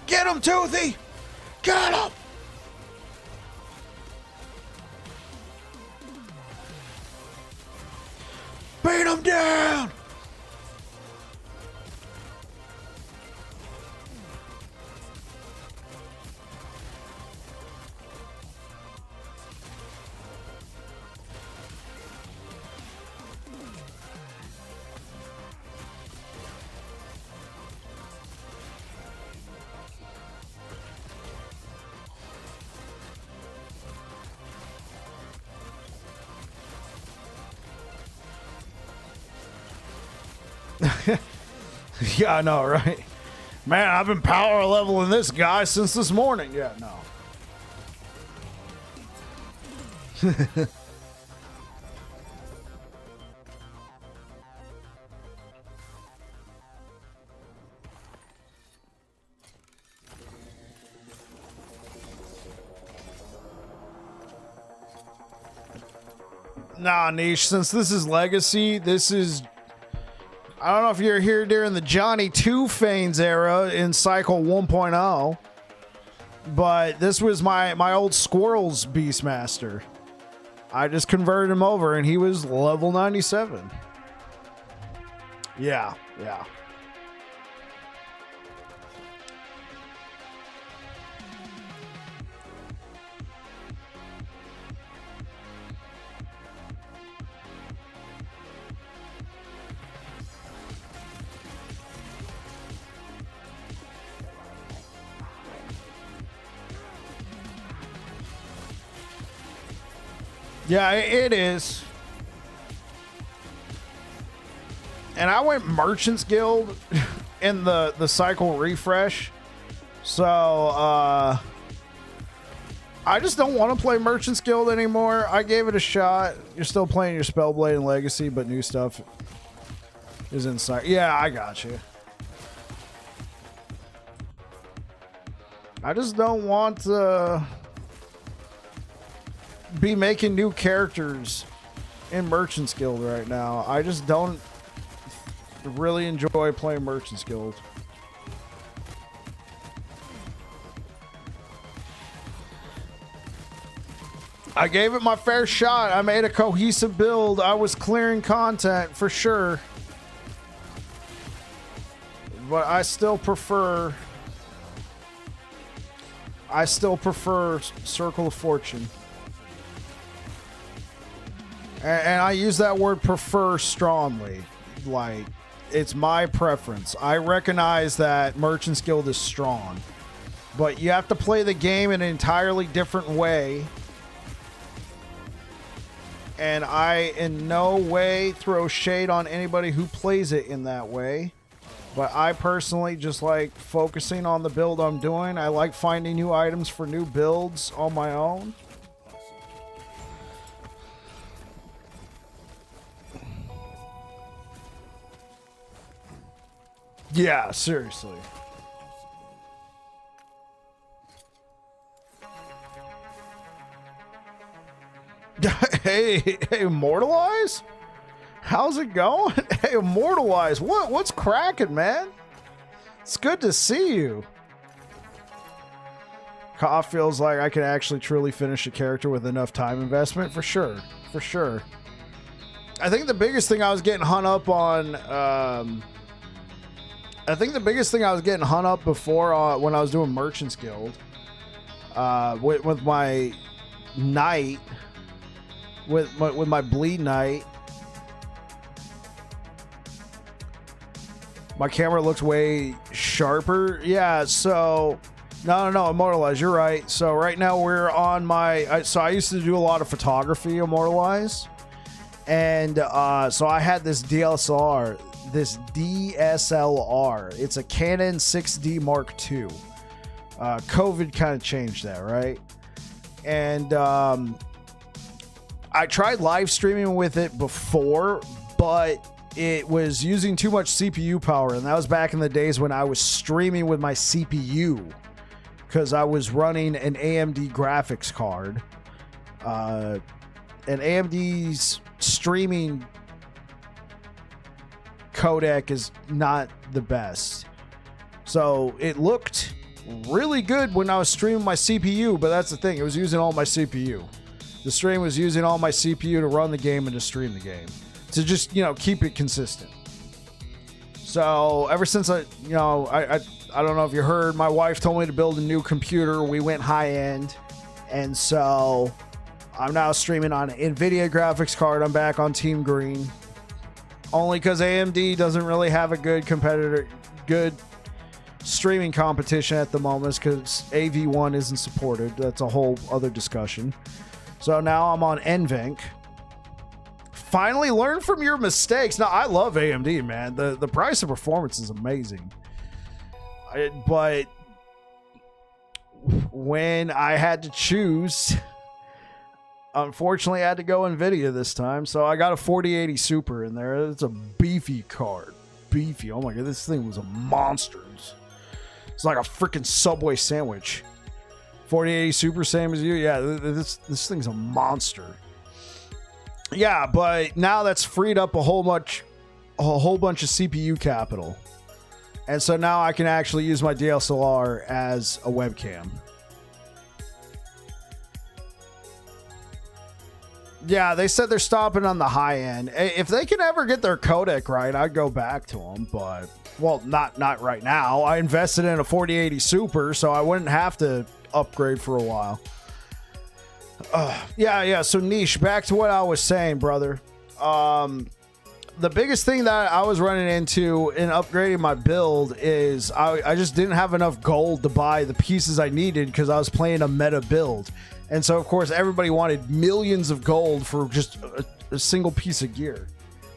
Get him, Toothy! Get him! Beat him down! Yeah, I know, right? Man, I've been power leveling this guy since this morning. Yeah, no. Nah, Niche, since this is Legacy, this is... I don't know if you're here during the Johnny Two Fanes era in Cycle 1.0, but this was my old Squirrels Beastmaster. I just converted him over, and he was level 97. Yeah, yeah. Yeah, it is. And I went Merchants Guild in the cycle refresh. So, I just don't want to play Merchants Guild anymore. I gave it a shot. You're still playing your Spellblade and Legacy, but new stuff is inside. Yeah, I got you. I just don't want to be making new characters in Merchants Guild right now. I just don't really enjoy playing Merchants Guild. I gave it my fair shot. I made a cohesive build. I was clearing content for sure. But I still prefer Circle of Fortune. And I use that word prefer strongly. Like, it's my preference. I recognize that Merchants Guild is strong. But you have to play the game in an entirely different way. And I in no way throw shade on anybody who plays it in that way. But I personally just like focusing on the build I'm doing. I like finding new items for new builds on my own. Yeah, seriously. Hey, Immortalize? How's it going? Hey, Immortalize, what's cracking, man? It's good to see you. Koff feels like I can actually truly finish a character with enough time investment. For sure. For sure. I think the biggest thing I was getting hung up on... I think the biggest thing I was getting hung up before when I was doing Merchants Guild with my Knight... With my Bleed Knight, my camera looks way sharper. Yeah, so no, Immortalize, you're right. So right now we're on my. So I used to do a lot of photography, Immortalize, and so I had this DSLR. It's a Canon 6D Mark II. COVID kind of changed that, right? And I tried live streaming with it before, but it was using too much CPU power. And that was back in the days when I was streaming with my CPU because I was running an AMD graphics card. And AMD's streaming codec is not the best. So it looked really good when I was streaming my CPU, but that's the thing. It was using all my CPU. The stream was using all my CPU to run the game and to stream the game. To just, keep it consistent. So ever since I don't know if you heard, my wife told me to build a new computer. We went high end. And so I'm now streaming on an NVIDIA graphics card. I'm back on Team Green. Only because AMD doesn't really have a good streaming competition at the moment because AV1 isn't supported. That's a whole other discussion. So now I'm on NVENC. Finally learn from your mistakes. Now, I love AMD, man. The price of performance is amazing. But when I had to choose, unfortunately, I had to go NVIDIA this time. So I got a 4080 Super in there. It's a beefy card. Beefy. Oh my God, this thing was a monster. It's like a freaking Subway sandwich. 4080 Super, same as you. Yeah, this thing's a monster. Yeah, but now that's freed up a whole bunch of CPU capital. And so now I can actually use my DSLR as a webcam. Yeah, they said they're stopping on the high end. If they can ever get their codec right, I'd go back to them, but well, not right now. I invested in a 4080 Super, so I wouldn't have to upgrade for a while. Yeah, so Niche, back to what I was saying, brother. the biggest thing that I was running into in upgrading my build is I just didn't have enough gold to buy the pieces I needed because I was playing a meta build. And so, of course, everybody wanted millions of gold for just a single piece of gear.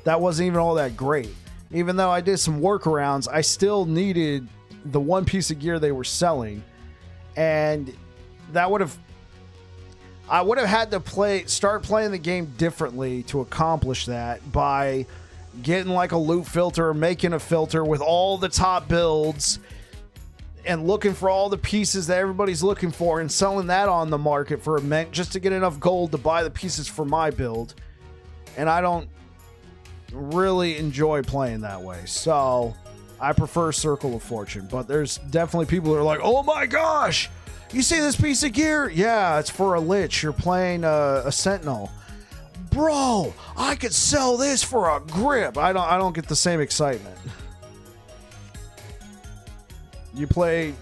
That wasn't even all that great. Even though I did some workarounds, I still needed the one piece of gear they were selling. And that would have... I would have had to start playing the game differently to accomplish that by getting like a loot filter or making a filter with all the top builds and looking for all the pieces that everybody's looking for and selling that on the market for a mint just to get enough gold to buy the pieces for my build. And I don't really enjoy playing that way. So I prefer Circle of Fortune. But there's definitely people that are like, oh my gosh, you see this piece of gear? Yeah, it's for a lich. You're playing a sentinel. Bro, I could sell this for a grip. I don't get the same excitement. You play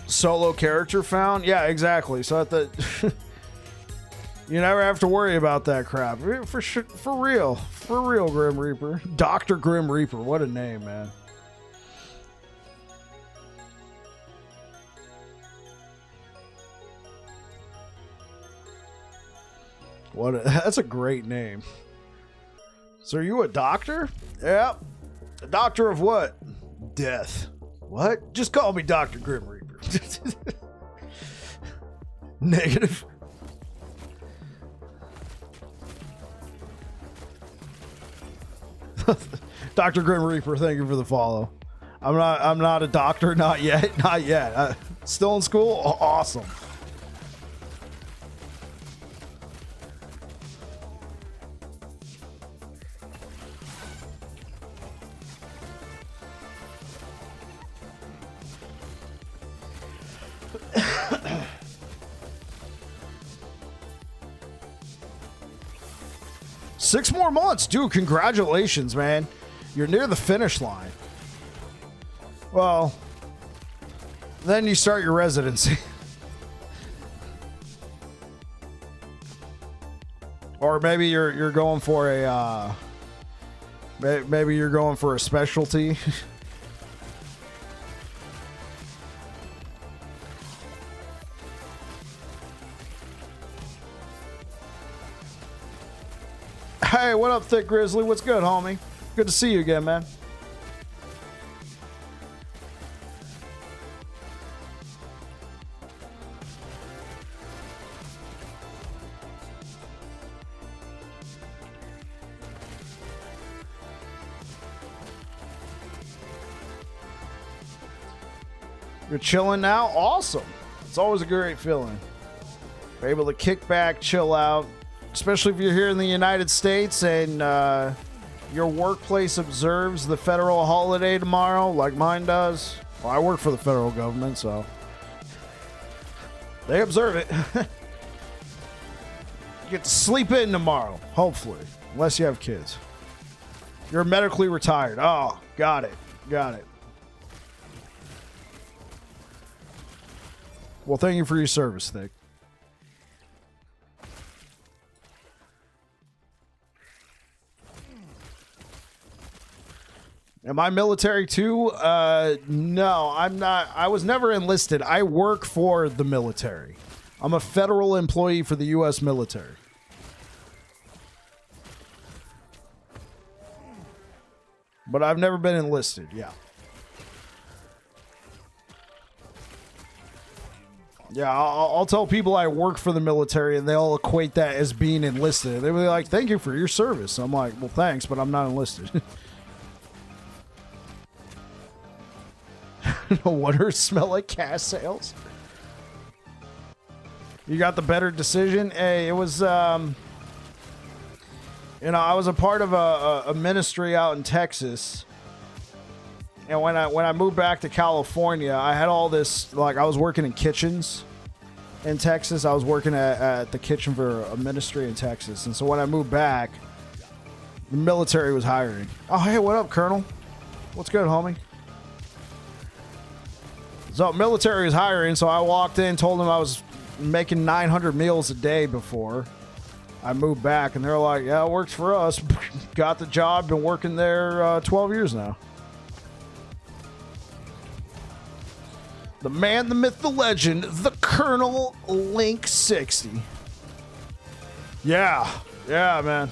solo character found? Yeah, exactly. So at the you never have to worry about that crap. For real, Grim Reaper. Dr. Grim Reaper. What a name, man. That's a great name. So are you a doctor? Yep. A doctor of what? Death. What? Just call me Dr. Grim Reaper. Negative. Dr. Grim Reaper, thank you for the follow. I'm not a doctor, not yet. Not yet. Still in school? Oh, awesome. Six more months, dude. Congratulations, man. You're near the finish line. Well, then you start your residency. Or maybe you're going for a maybe you're going for a specialty. Hey, what up, Thick Grizzly? What's good, homie? Good to see you again, man. You're chilling now? Awesome. It's always a great feeling. You're able to kick back, chill out. Especially if you're here in the United States and your workplace observes the federal holiday tomorrow, like mine does. Well, I work for the federal government, so they observe it. You get to sleep in tomorrow, hopefully, unless you have kids. You're medically retired. Oh, got it. Got it. Well, thank you for your service, Nick. Am I military too? No, I'm not. I was never enlisted. I work for the military. I'm a federal employee for the U.S. military. But I've never been enlisted, yeah. Yeah, I'll tell people I work for the military and they'll equate that as being enlisted. They'll be like, thank you for your service. I'm like, well, thanks, but I'm not enlisted. No wonder it smell like cash sales. You got the better decision. Hey, it was, I was a part of a ministry out in Texas. And when I moved back to California, I had all this, like, I was working in kitchens in Texas. I was working at the kitchen for a ministry in Texas. And so when I moved back, the military was hiring. Oh, hey, what up, Colonel? What's good, homie? So military was hiring, so I walked in, told them I was making 900 meals a day before. I moved back, and they're like, yeah, it works for us. Got the job, been working there 12 years now. The man, the myth, the legend, the Colonel Link 60. Yeah, man.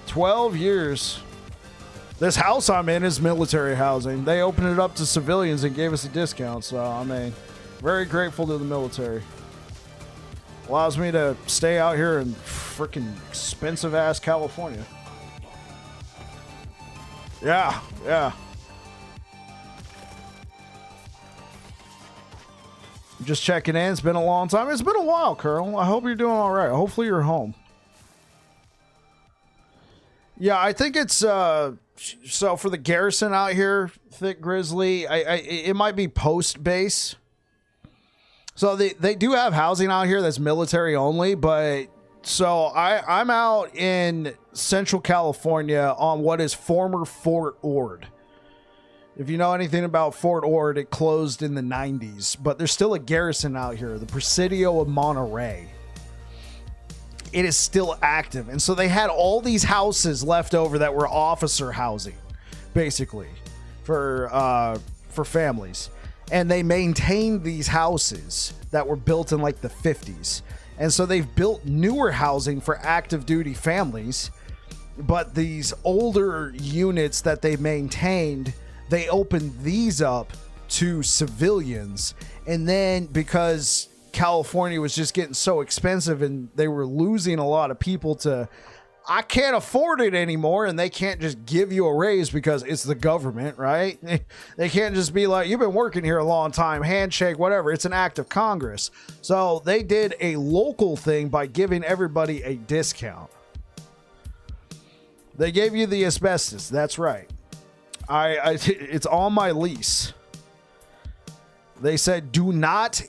12 years. This house I'm in is military housing. They opened it up to civilians and gave us a discount. So, I mean, very grateful to the military. Allows me to stay out here in freaking expensive-ass California. Yeah. Just checking in. It's been a long time. It's been a while, Colonel. I hope you're doing all right. Hopefully you're home. Yeah, I think it's so for the garrison out here, Thick Grizzly. It might be post base. So they do have housing out here that's military only, but so I'm out in Central California on what is former Fort Ord. If you know anything about Fort Ord, it closed in the 90s, but there's still a garrison out here, the Presidio of Monterey. It is still active. And so they had all these houses left over that were officer housing, basically, for families. And they maintained these houses that were built in like the 50s. And so they've built newer housing for active duty families, but these older units that they maintained, they opened these up to civilians. And then because California was just getting so expensive and they were losing a lot of people to, I can't afford it anymore, and they can't just give you a raise because it's the government, right? They can't just be like, you've been working here a long time, handshake, whatever. It's an act of Congress. So they did a local thing by giving everybody a discount. They gave you the asbestos. That's right. It's on my lease. They said, do not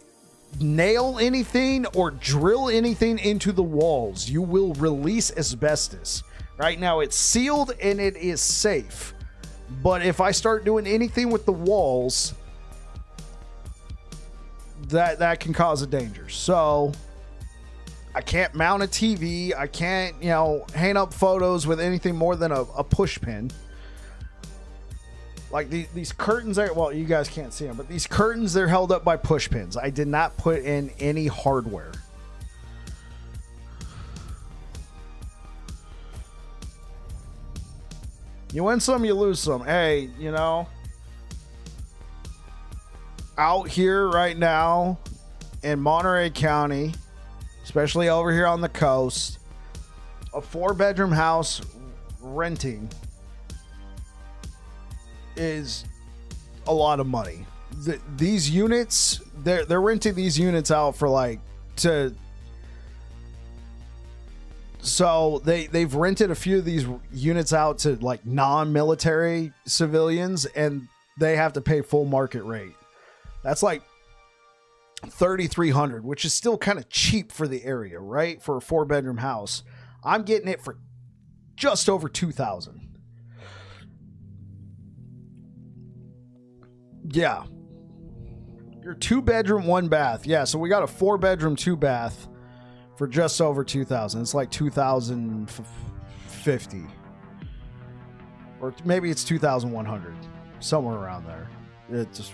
nail anything or drill anything into the walls. You will release asbestos. Right now it's sealed and it is safe. But if I start doing anything with the walls, that can cause a danger. So I can't mount a TV. I can't, hang up photos with anything more than a push pin. Like these curtains are, well, you guys can't see them, but these curtains, they're held up by push pins. I did not put in any hardware. You win some, you lose some. Hey, out here right now in Monterey County, especially over here on the coast, a 4-bedroom house renting is a lot of money. These units, they're renting these units out for so they've rented a few of these units out to like non-military civilians, and they have to pay full market rate. That's like $3,300, which is still kind of cheap for the area, right? For a 4-bedroom house. I'm getting it for just over $2,000. Yeah. Your 2-bedroom, 1-bath. Yeah, so we got a 4-bedroom, 2-bath for just over $2,000. It's like $2,050. Or maybe it's $2,100. Somewhere around there.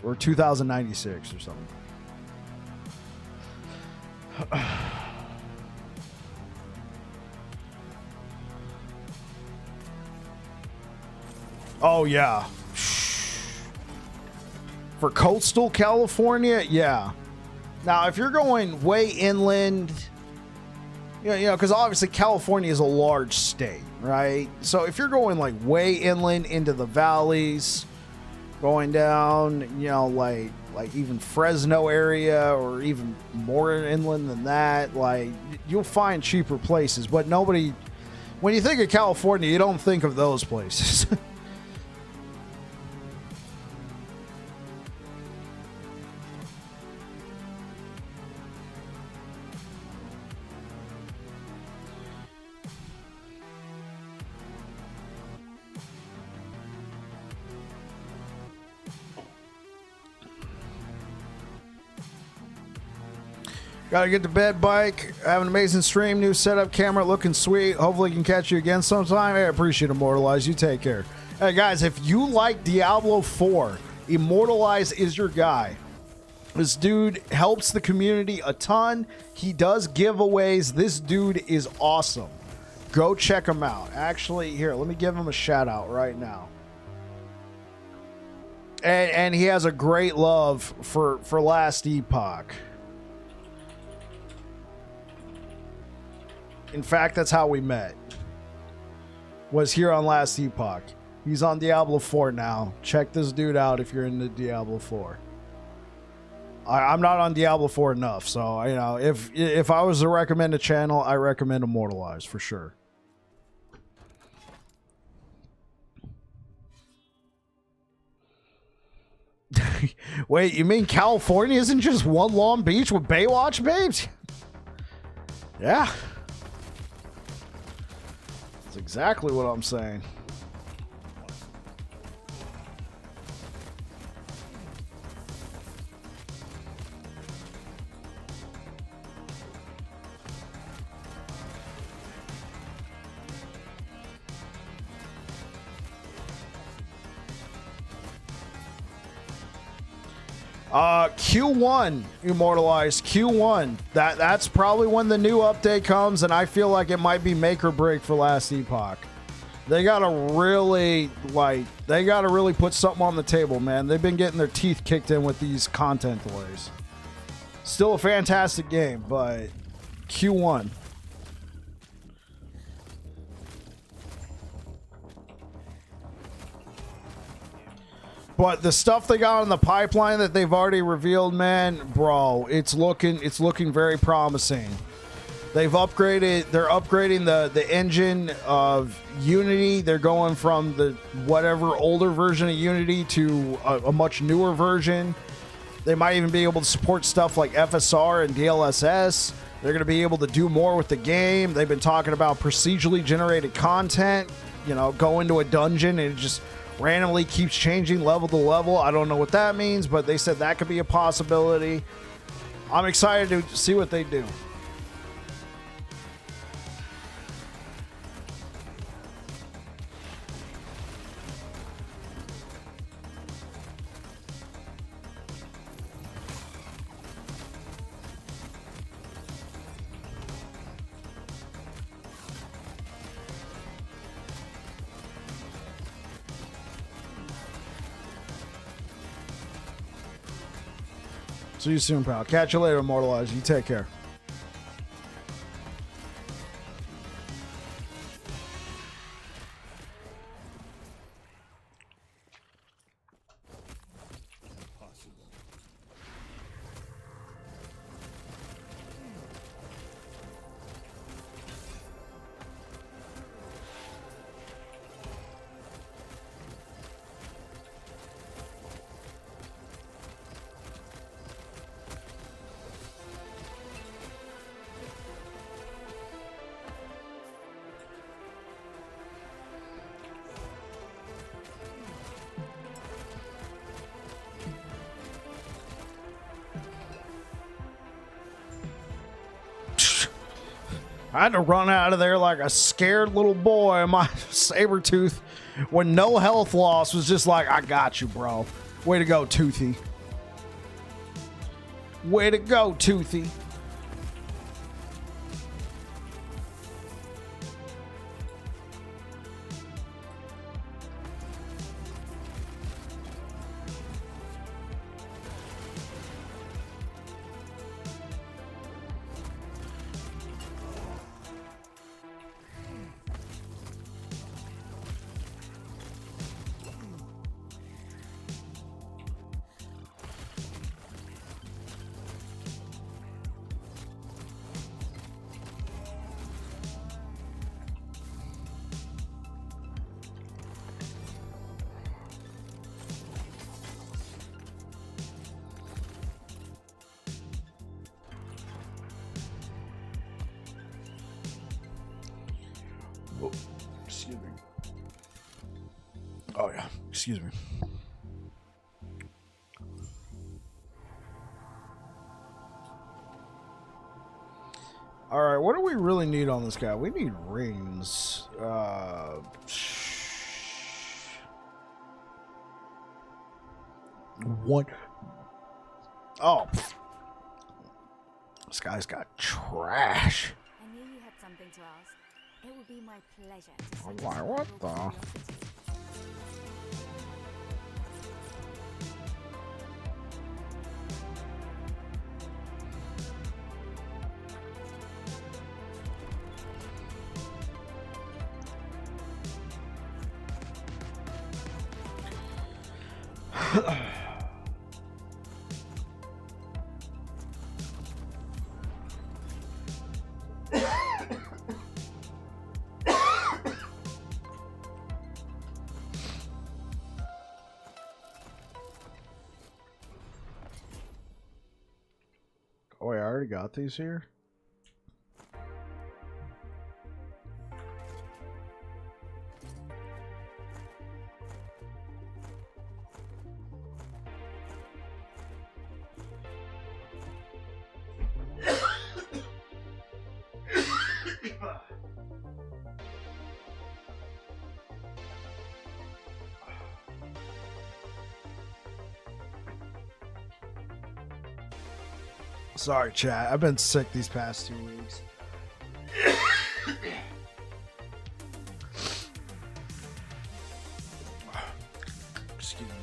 Or $2,096 or something. Oh, yeah. For coastal California, yeah. Now, if you're going way inland, because obviously California is a large state, right? So if you're going like way inland into the valleys, going down, like even Fresno area or even more inland than that, like you'll find cheaper places. But nobody, when you think of California, you don't think of those places. Gotta get to bed, Bike. Have an amazing stream. New setup, camera looking sweet. Hopefully can catch you again sometime. Hey, I appreciate Immortalize. You take care. Hey, guys, if you like Diablo 4, Immortalize is your guy. This dude helps the community a ton. He does giveaways. This dude is awesome. Go check him out. Actually, here, let me give him a shout out right now. And he has a great love for Last Epoch. In fact, that's how we met. Was here on Last Epoch. He's on Diablo 4 now. Check this dude out if you're into Diablo 4. I'm not on Diablo 4 enough, so you know, if I was to recommend a channel, I recommend Immortalize for sure. Wait, you mean California isn't just one Long Beach with Baywatch babes? Yeah. That's exactly what I'm saying. Q1 Immortalized. Q1. That's probably when the new update comes, and I feel like it might be make or break for Last Epoch. They gotta really put something on the table, man. They've been getting their teeth kicked in with these content delays. Still a fantastic game, but Q1. But the stuff they got in the pipeline that they've already revealed, man, bro, it's looking very promising. They're upgrading the engine of Unity. They're going from the whatever older version of Unity to a much newer version. They might even be able to support stuff like FSR and DLSS. They're going to be able to do more with the game. They've been talking about procedurally generated content, you know, go into a dungeon and it just randomly keeps changing level to level. I don't know what that means, but they said that could be a possibility. I'm excited to see what they do. See you soon, pal. Catch you later, Immortalize. You take care. I had to run out of there like a scared little boy. My Sabertooth, with no health loss, was just like, I got you, bro. Way to go, Toothy. Way to go, Toothy. Excuse me. Oh, yeah. Excuse me. All right, what do we really need on this guy? We need rings. What? Oh, this guy's got trash. I knew you had something to ask. It would be my pleasure to I'm satisfy like, what your the? curiosity. Oh, wait, I already got these here. Sorry, chat. I've been sick these past 2 weeks. Excuse me.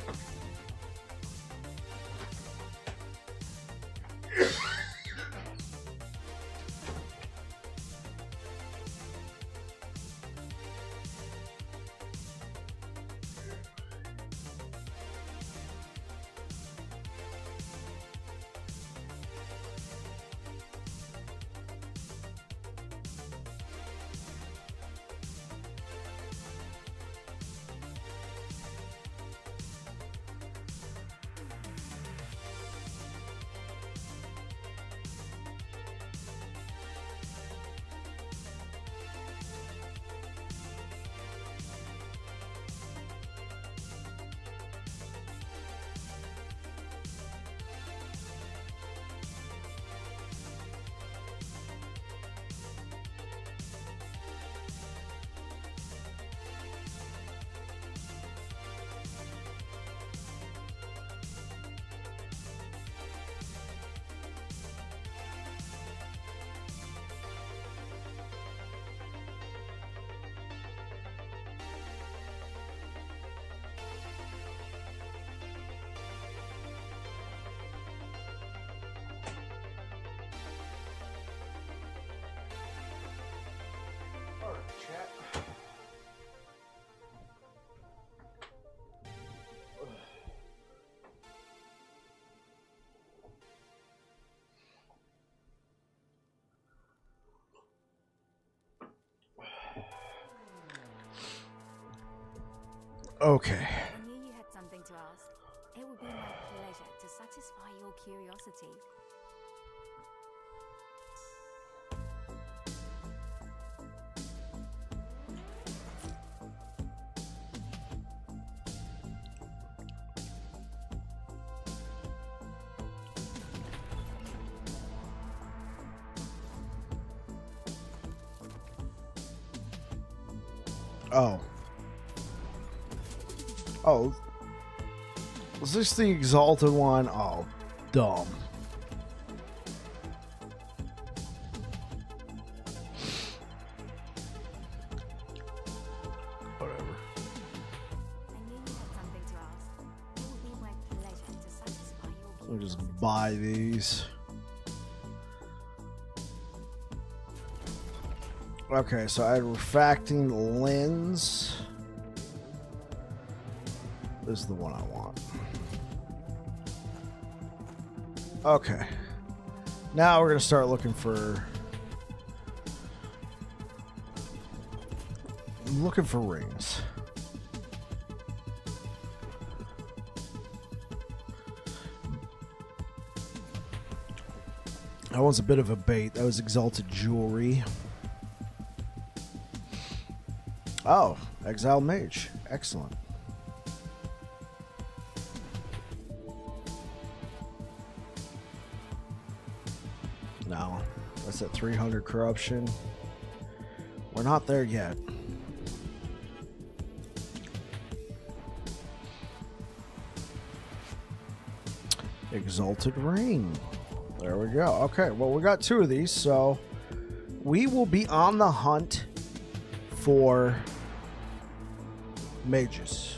Okay. I knew you had something to ask. It would be my pleasure to satisfy your curiosity. Oh. Oh. Was this the exalted one? Oh, dumb. Whatever. I knew you had something to ask. It would be my pleasure to satisfy your We'll curiosity. just buy these. Okay, so I had refracting lens. This is the one I want. Okay. Now we're going to start looking for... I'm looking for rings. That was a bit of a bait. That was exalted jewelry. Oh, Exile Mage. Excellent. No, That's at 300 corruption. We're not there yet. Exalted Ring. There we go. Okay, well, we got 2 of these, so we will be on the hunt for mages.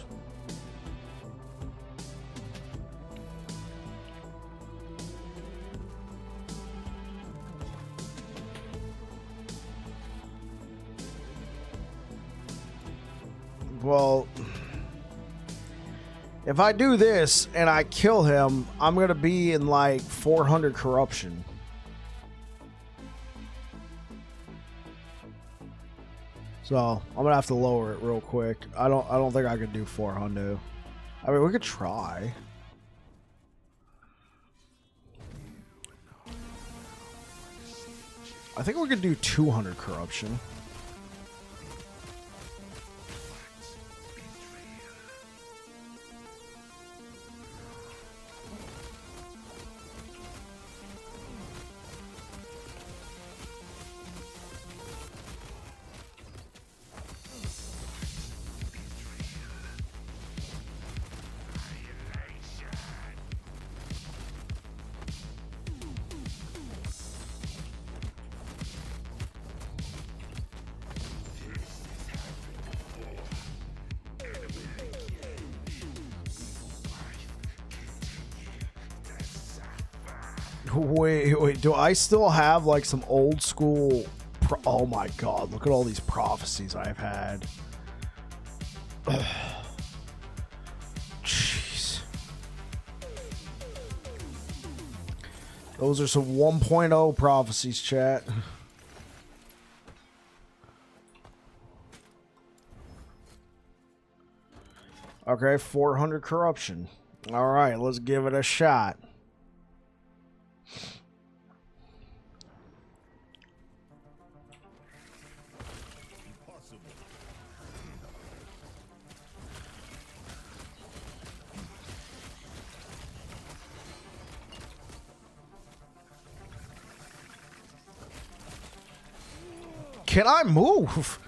Well, if I do this and I kill him, I'm going to be in like 400 corruption. So I'm going to have to lower it real quick. I don't think I could do 400. I mean, we could try. I think we could do 200 corruption. Wait, do I still have like some old school oh my god, look at all these prophecies I've had. Jeez. Those are some 1.0 prophecies, chat. Okay, 400 corruption. All right, let's give it a shot. Can I move?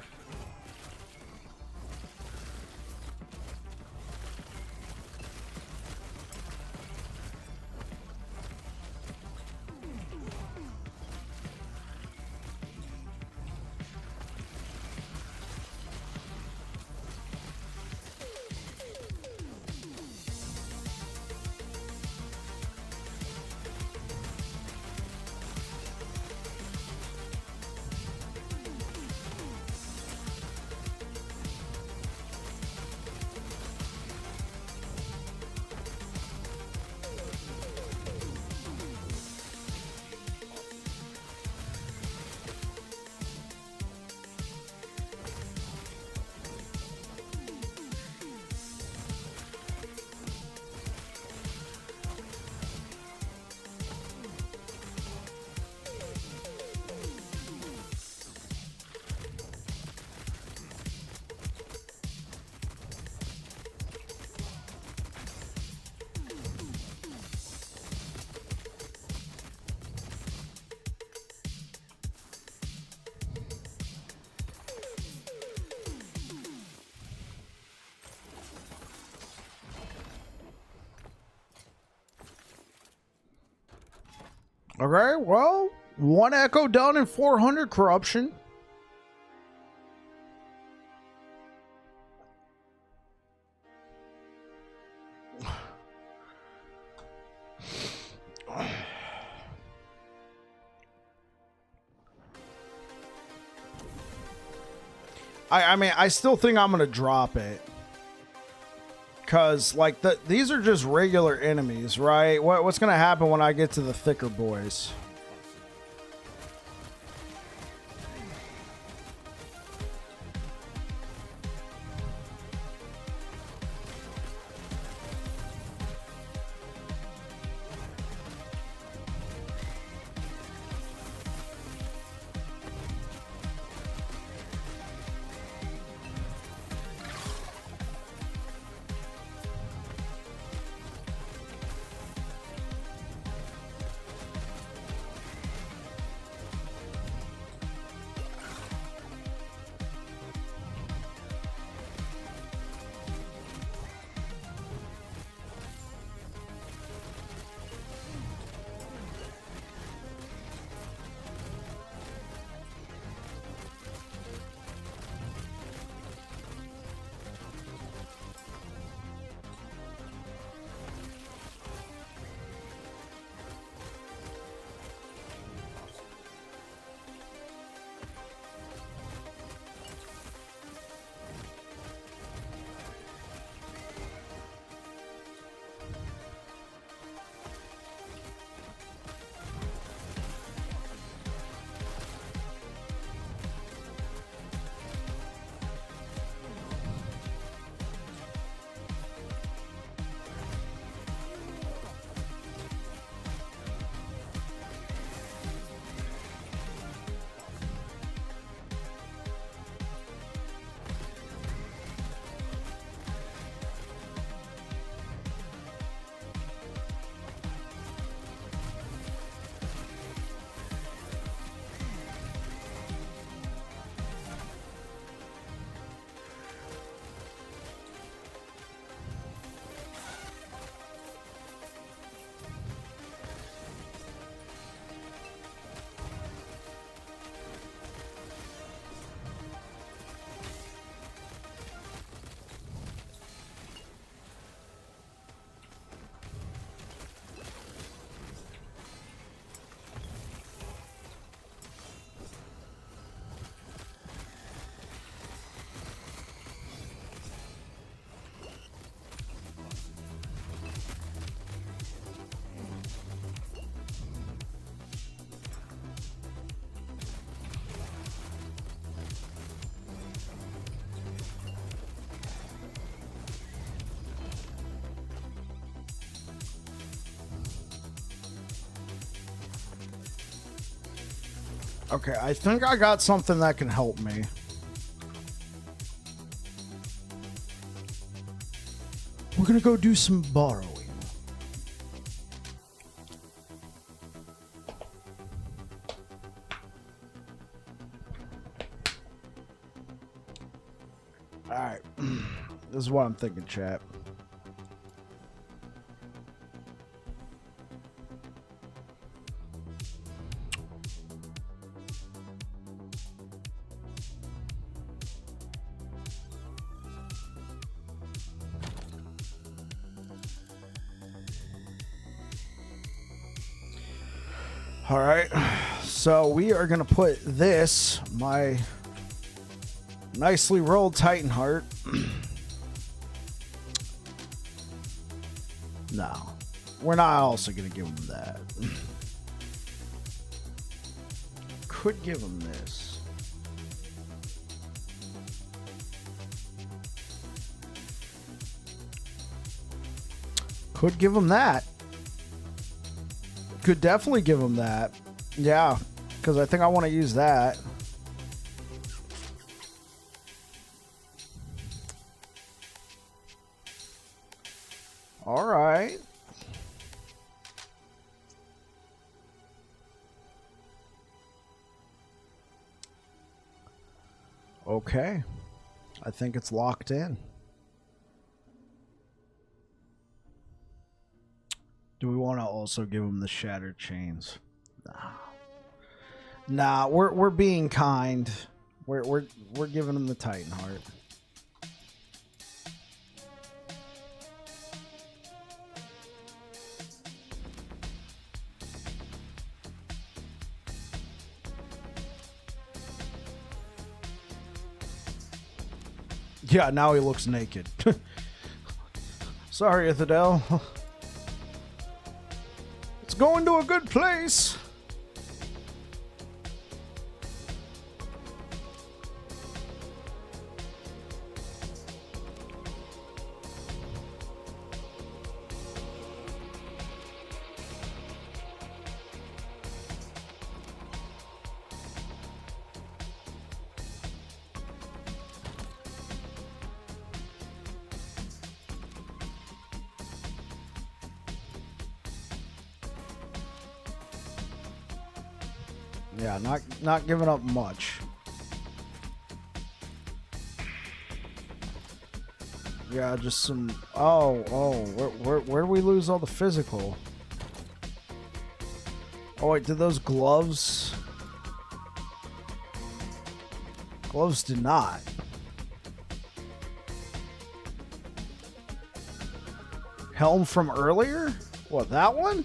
Okay, well, 1 echo done and 400 corruption. I mean, I still think I'm going to drop it. Because, like, these are just regular enemies, right? What's going to happen when I get to the thicker boys? Okay, I think I got something that can help me. We're gonna go do some borrowing. Alright. This is what I'm thinking, chat. All right, so we are gonna put this, my nicely rolled Titan Heart. No, we're not also gonna give him that. Could give him this. Could give him that. Could definitely give him that. Yeah, because I think I want to use that. All right. Okay. I think it's locked in. Do we want to also give him the shattered chains? Nah, we're being kind. We're giving him the Titan Heart. Yeah, now he looks naked. Sorry, Ithadel. It's going to a good place. Yeah, not giving up much. Yeah, just some. Oh, where do we lose all the physical? Oh wait, did those gloves? Gloves did not. Helm from earlier? What, that one?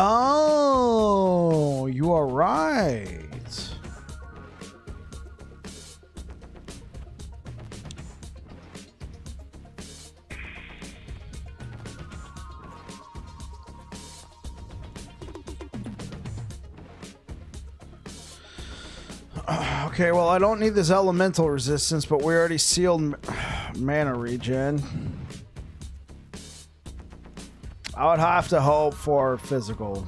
Oh, you are right. Okay, well, I don't need this elemental resistance, but we already sealed mana regen. I would have to hope for physical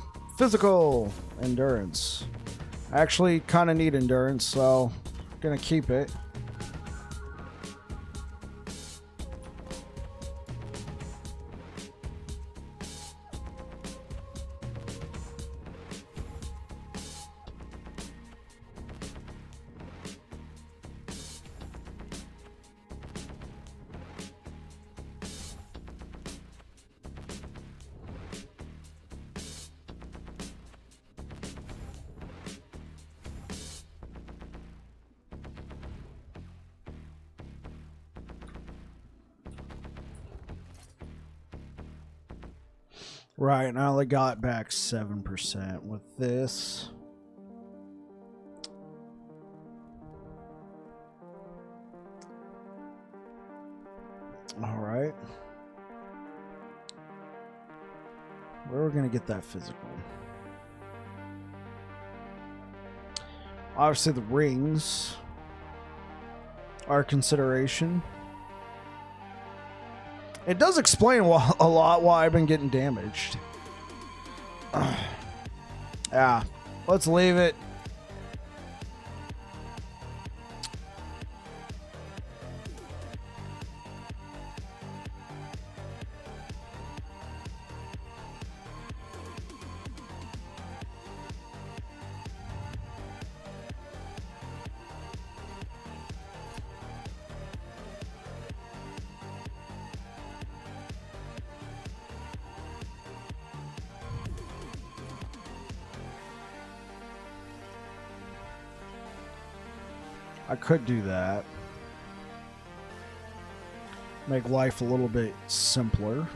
endurance. I actually kind of need endurance, so I'm gonna keep it. Right, and I only got back 7% with this. All right. Where are we going to get that physical? Obviously, the rings are a consideration. It does explain a lot why I've been getting damaged. Yeah, let's leave it. I could do that. Make life a little bit simpler.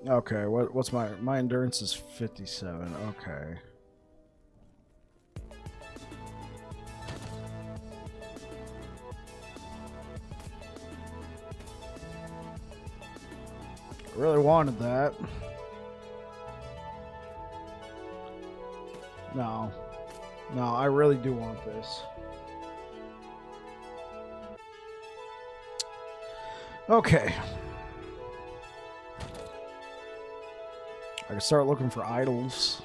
Okay, what's my endurance is 57. Okay. I really wanted that. No, I really do want this. Okay. I can start looking for idols.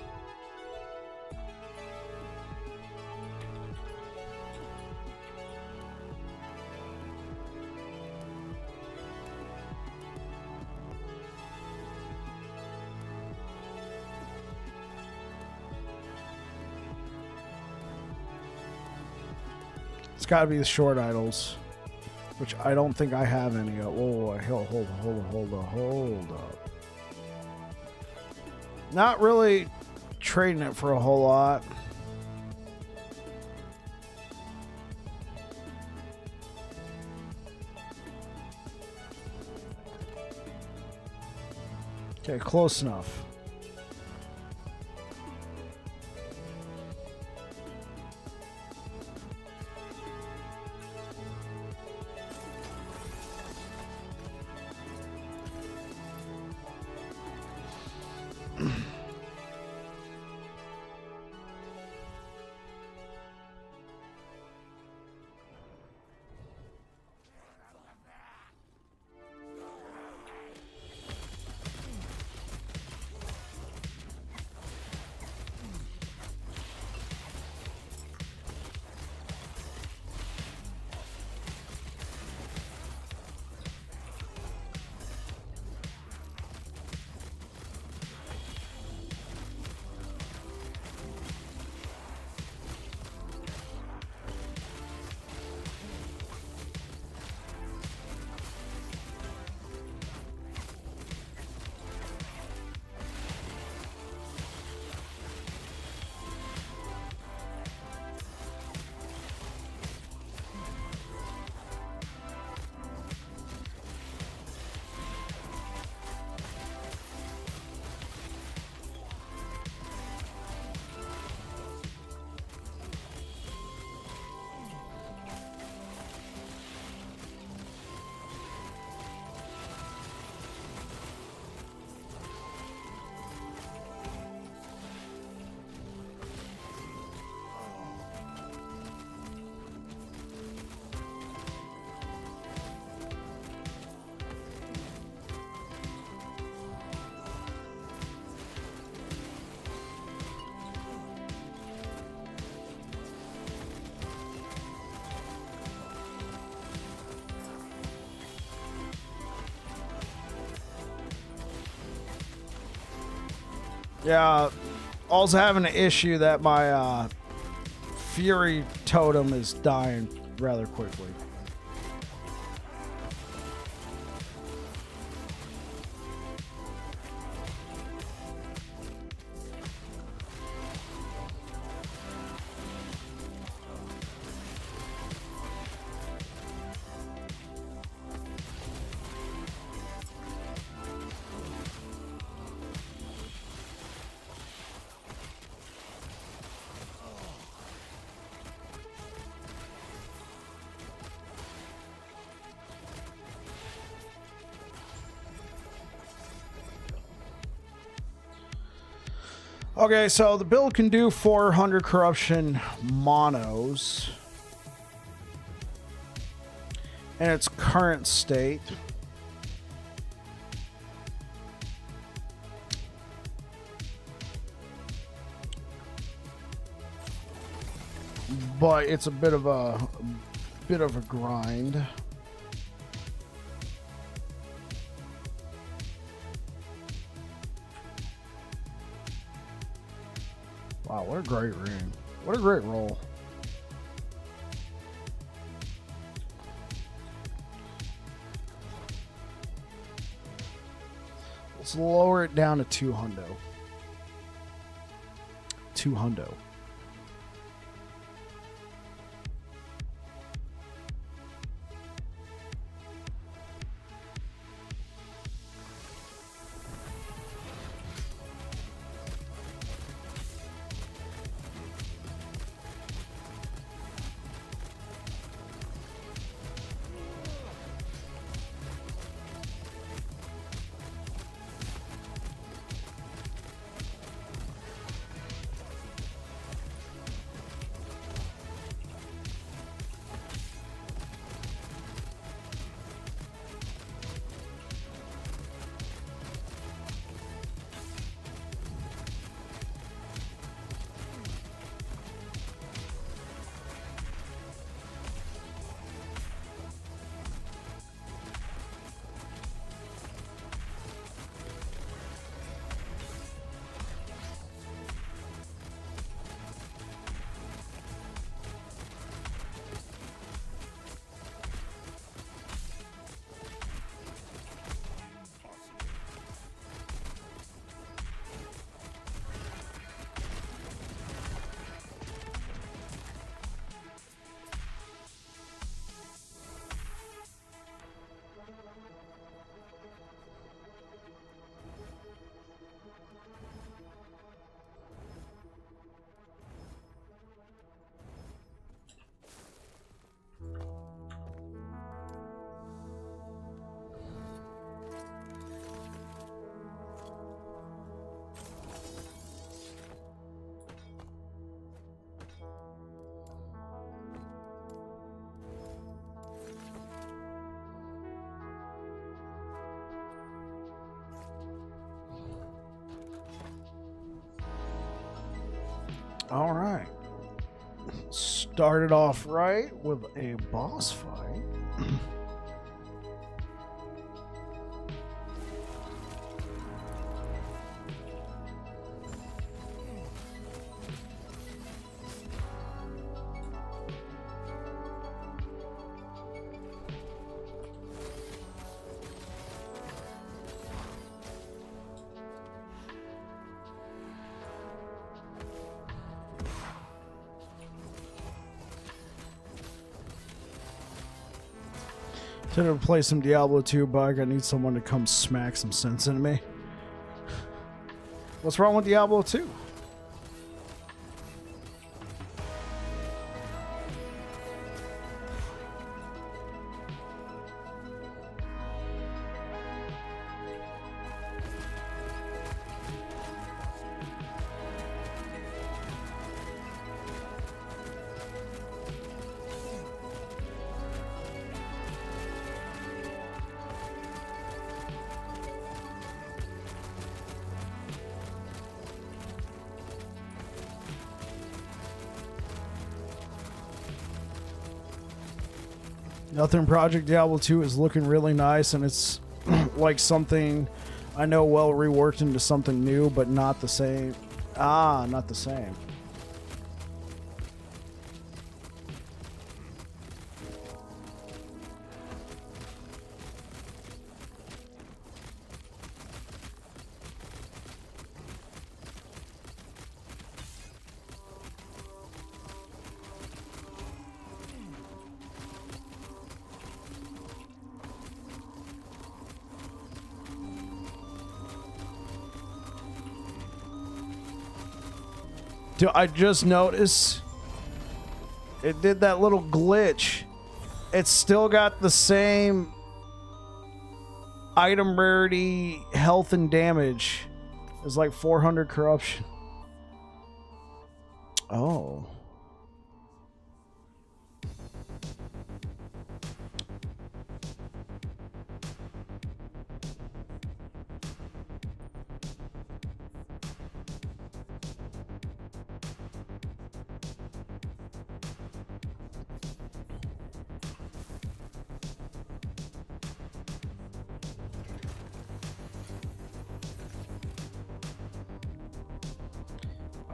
It's got to be the short idols, which I don't think I have any of. Whoa, hold up. Not really trading it for a whole lot. Okay, close enough. Yeah, also having an issue that my Fury totem is dying rather quickly. Okay, so the build can do 400 corruption monos in its current state. But it's a bit of a grind. Wow, what a great rune. What a great roll. Let's lower it down to 2 hundo. 2 hundo. All right. Started off right with a boss fight. Should have played some Diablo 2, bug. I need someone to come smack some sense into me. What's wrong with Diablo 2? Nothing Project Diablo 2 is looking really nice, and it's like something I know well reworked into something new, but not the same. Ah, not the same. Dude, I just noticed it did that little glitch. It's still got the same item rarity, health, and damage. It's like 400 corruption. Oh.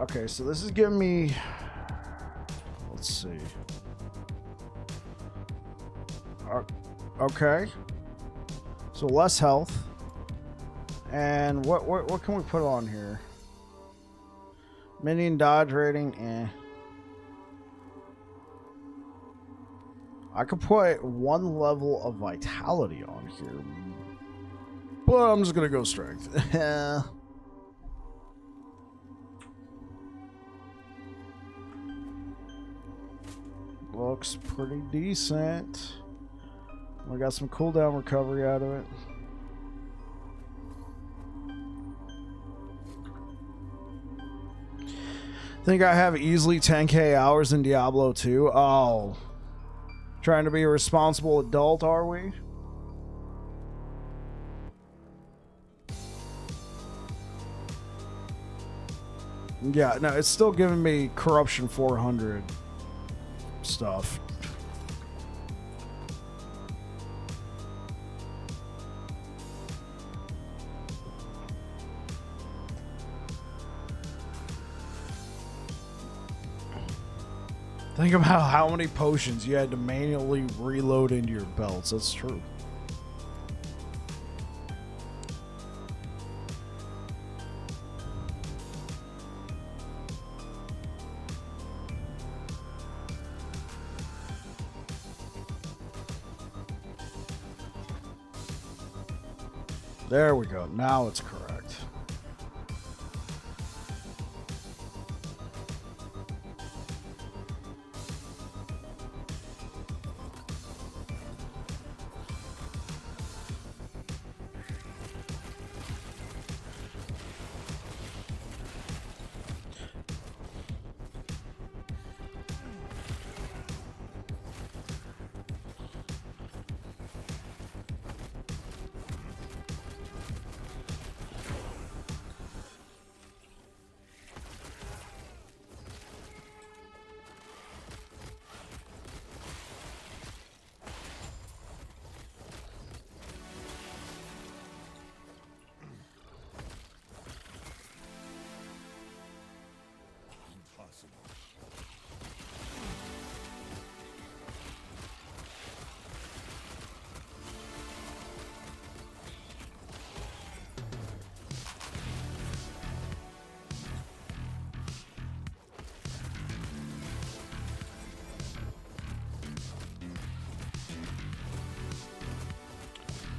Okay, so this is giving me, let's see. Okay. So less health. And what can we put on here? Minion dodge rating, I could put 1 level of vitality on here. But I'm just gonna go strength. Looks pretty decent. We got some cooldown recovery out of it. Think I have easily 10k hours in Diablo 2. Oh. Trying to be a responsible adult, are we? Yeah, no, it's still giving me corruption 400 stuff. Think about how many potions you had to manually reload into your belts. That's true. There we go. Now it's correct.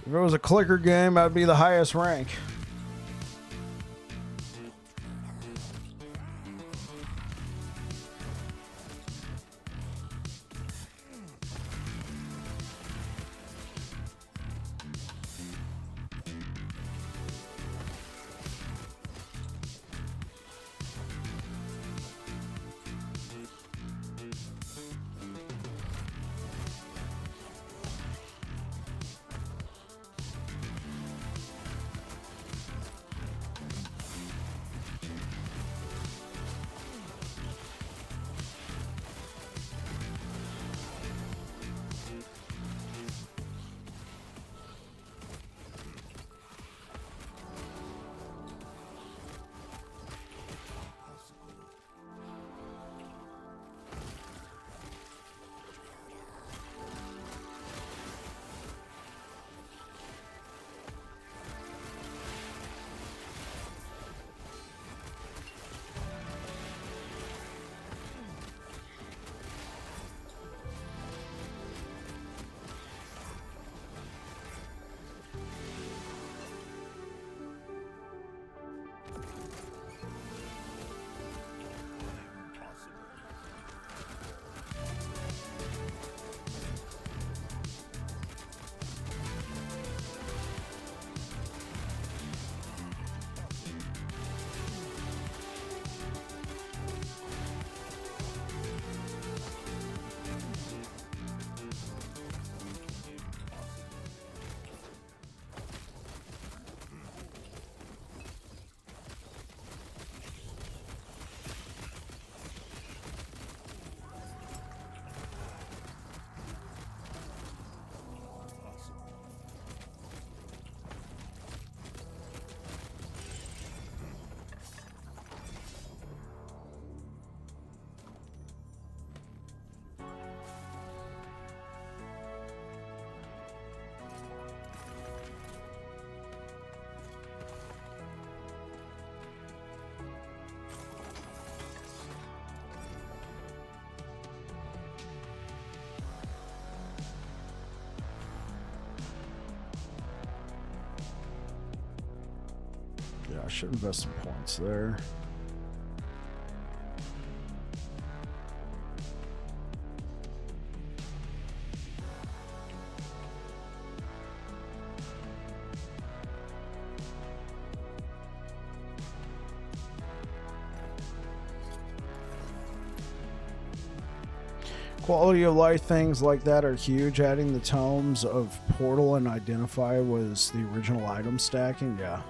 If it was a clicker game, I'd be the highest rank. should invest some points there. Quality of life things like that are huge. Adding the tomes of Portal and Identify was the original item stacking. Yeah.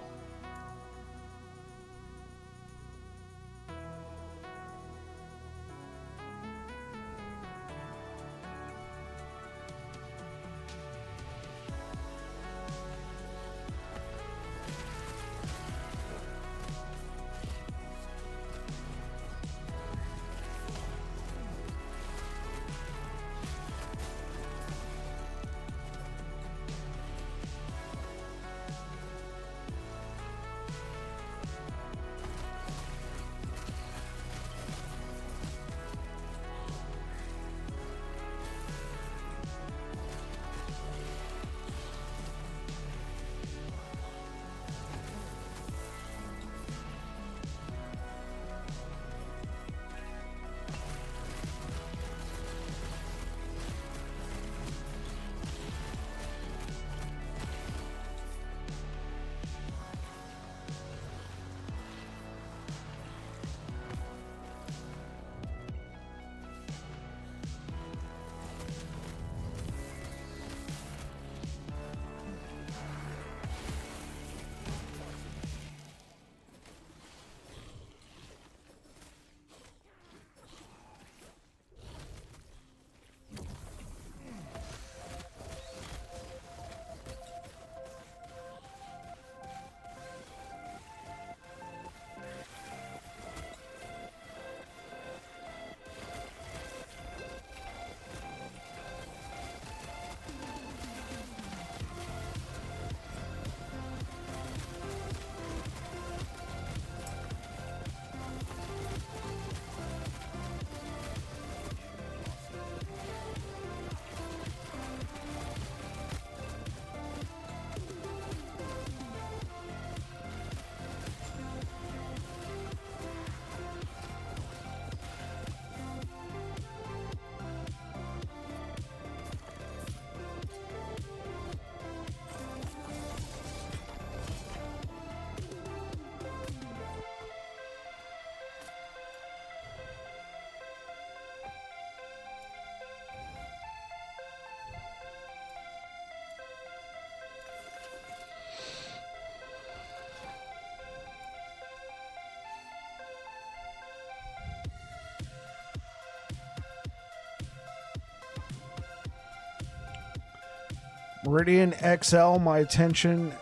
Meridian XL, my attention.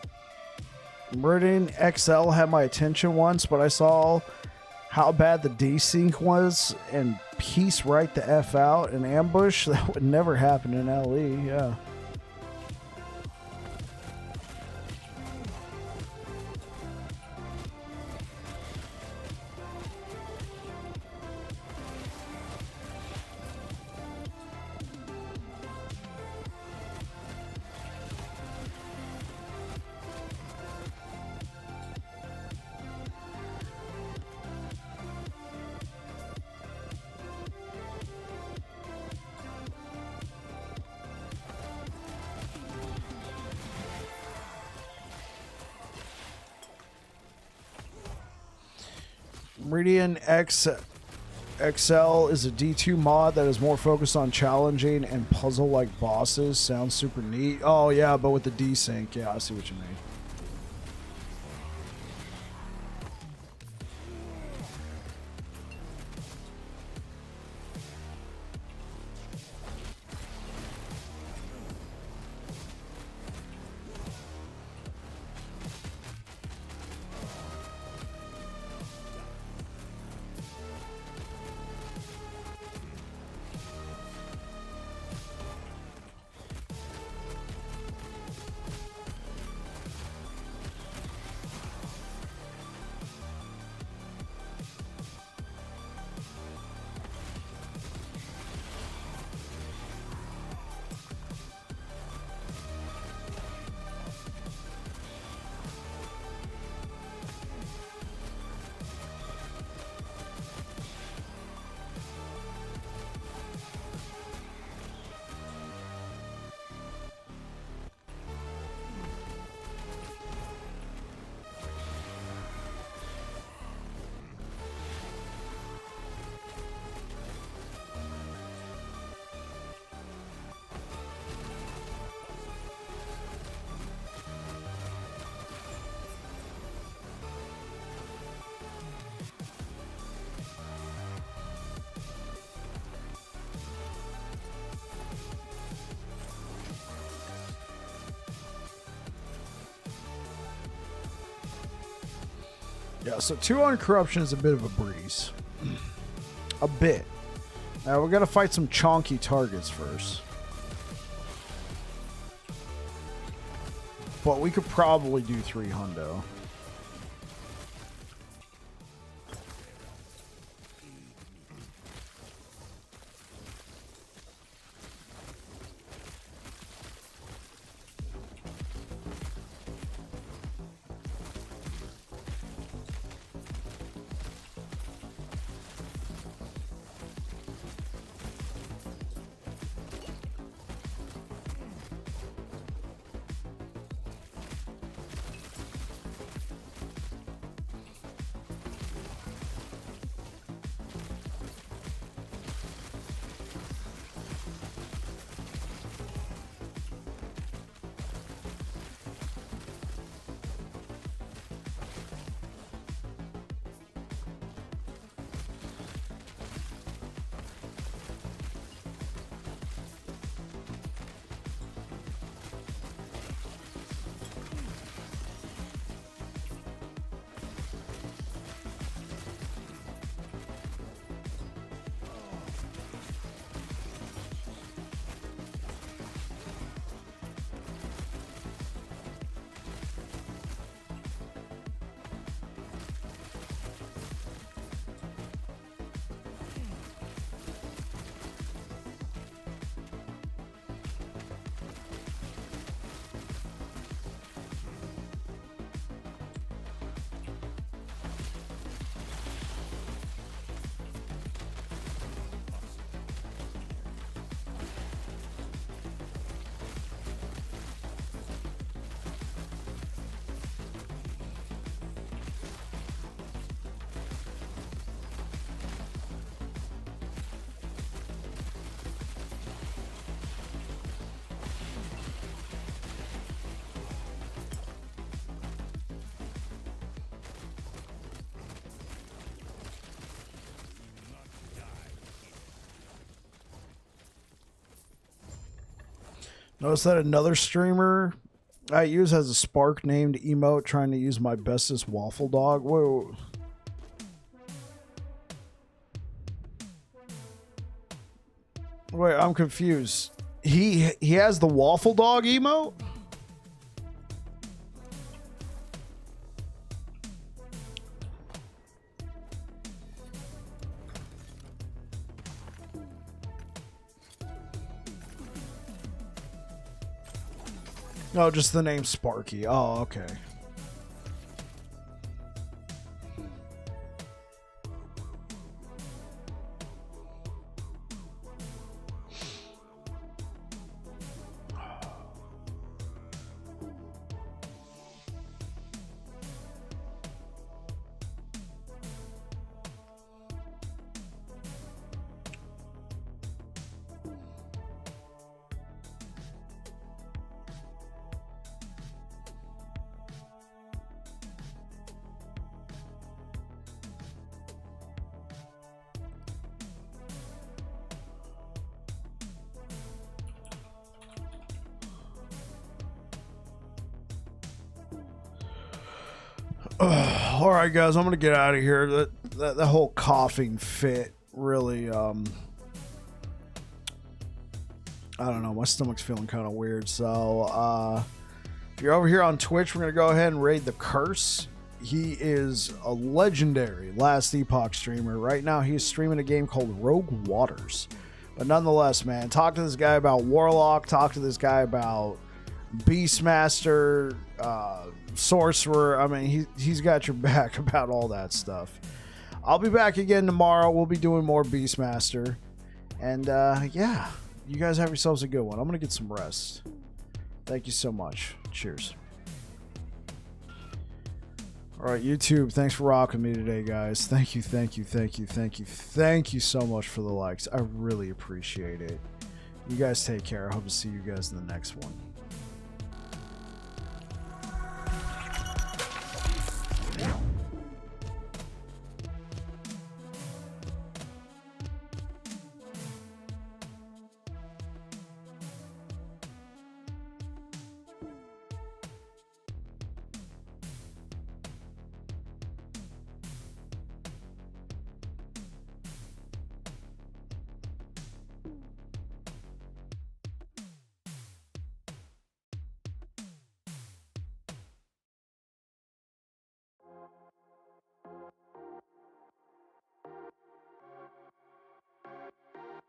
Meridian XL had my attention once, but I saw how bad the desync was and piece right the F out and ambush. That would never happen in LE, yeah. Meridian XL is a D2 mod that is more focused on challenging and puzzle-like bosses. Sounds super neat. Oh, yeah, but with the desync. Yeah, I see what you mean. Yeah, so 2 on corruption is a bit of a breeze. A bit. Now we're gonna fight some chonky targets first. But we could probably do 3 hundo. Notice that another streamer I use has a Spark named emote trying to use my bestest waffle dog. Whoa. Wait, I'm confused. He has the waffle dog emote? No, just the name Sparky. Oh, okay. All right, guys, I'm gonna get out of here. That whole coughing fit really, I don't know. My stomach's feeling kind of weird. So, if you're over here on Twitch, we're gonna go ahead and raid the Curse. He is a legendary last Epoch streamer. Right now, he's streaming a game called Rogue Waters. But nonetheless, man, talk to this guy about Warlock. Talk to this guy about Beastmaster, Sorcerer. I mean, he's got your back about all that stuff. I'll be back again tomorrow. We'll be doing more Beastmaster. And yeah, you guys have yourselves a good one. I'm going to get some rest. Thank you so much. Cheers. All right, YouTube, thanks for rocking me today, guys. Thank you so much for the likes. I really appreciate it. You guys take care. I hope to see you guys in the next one.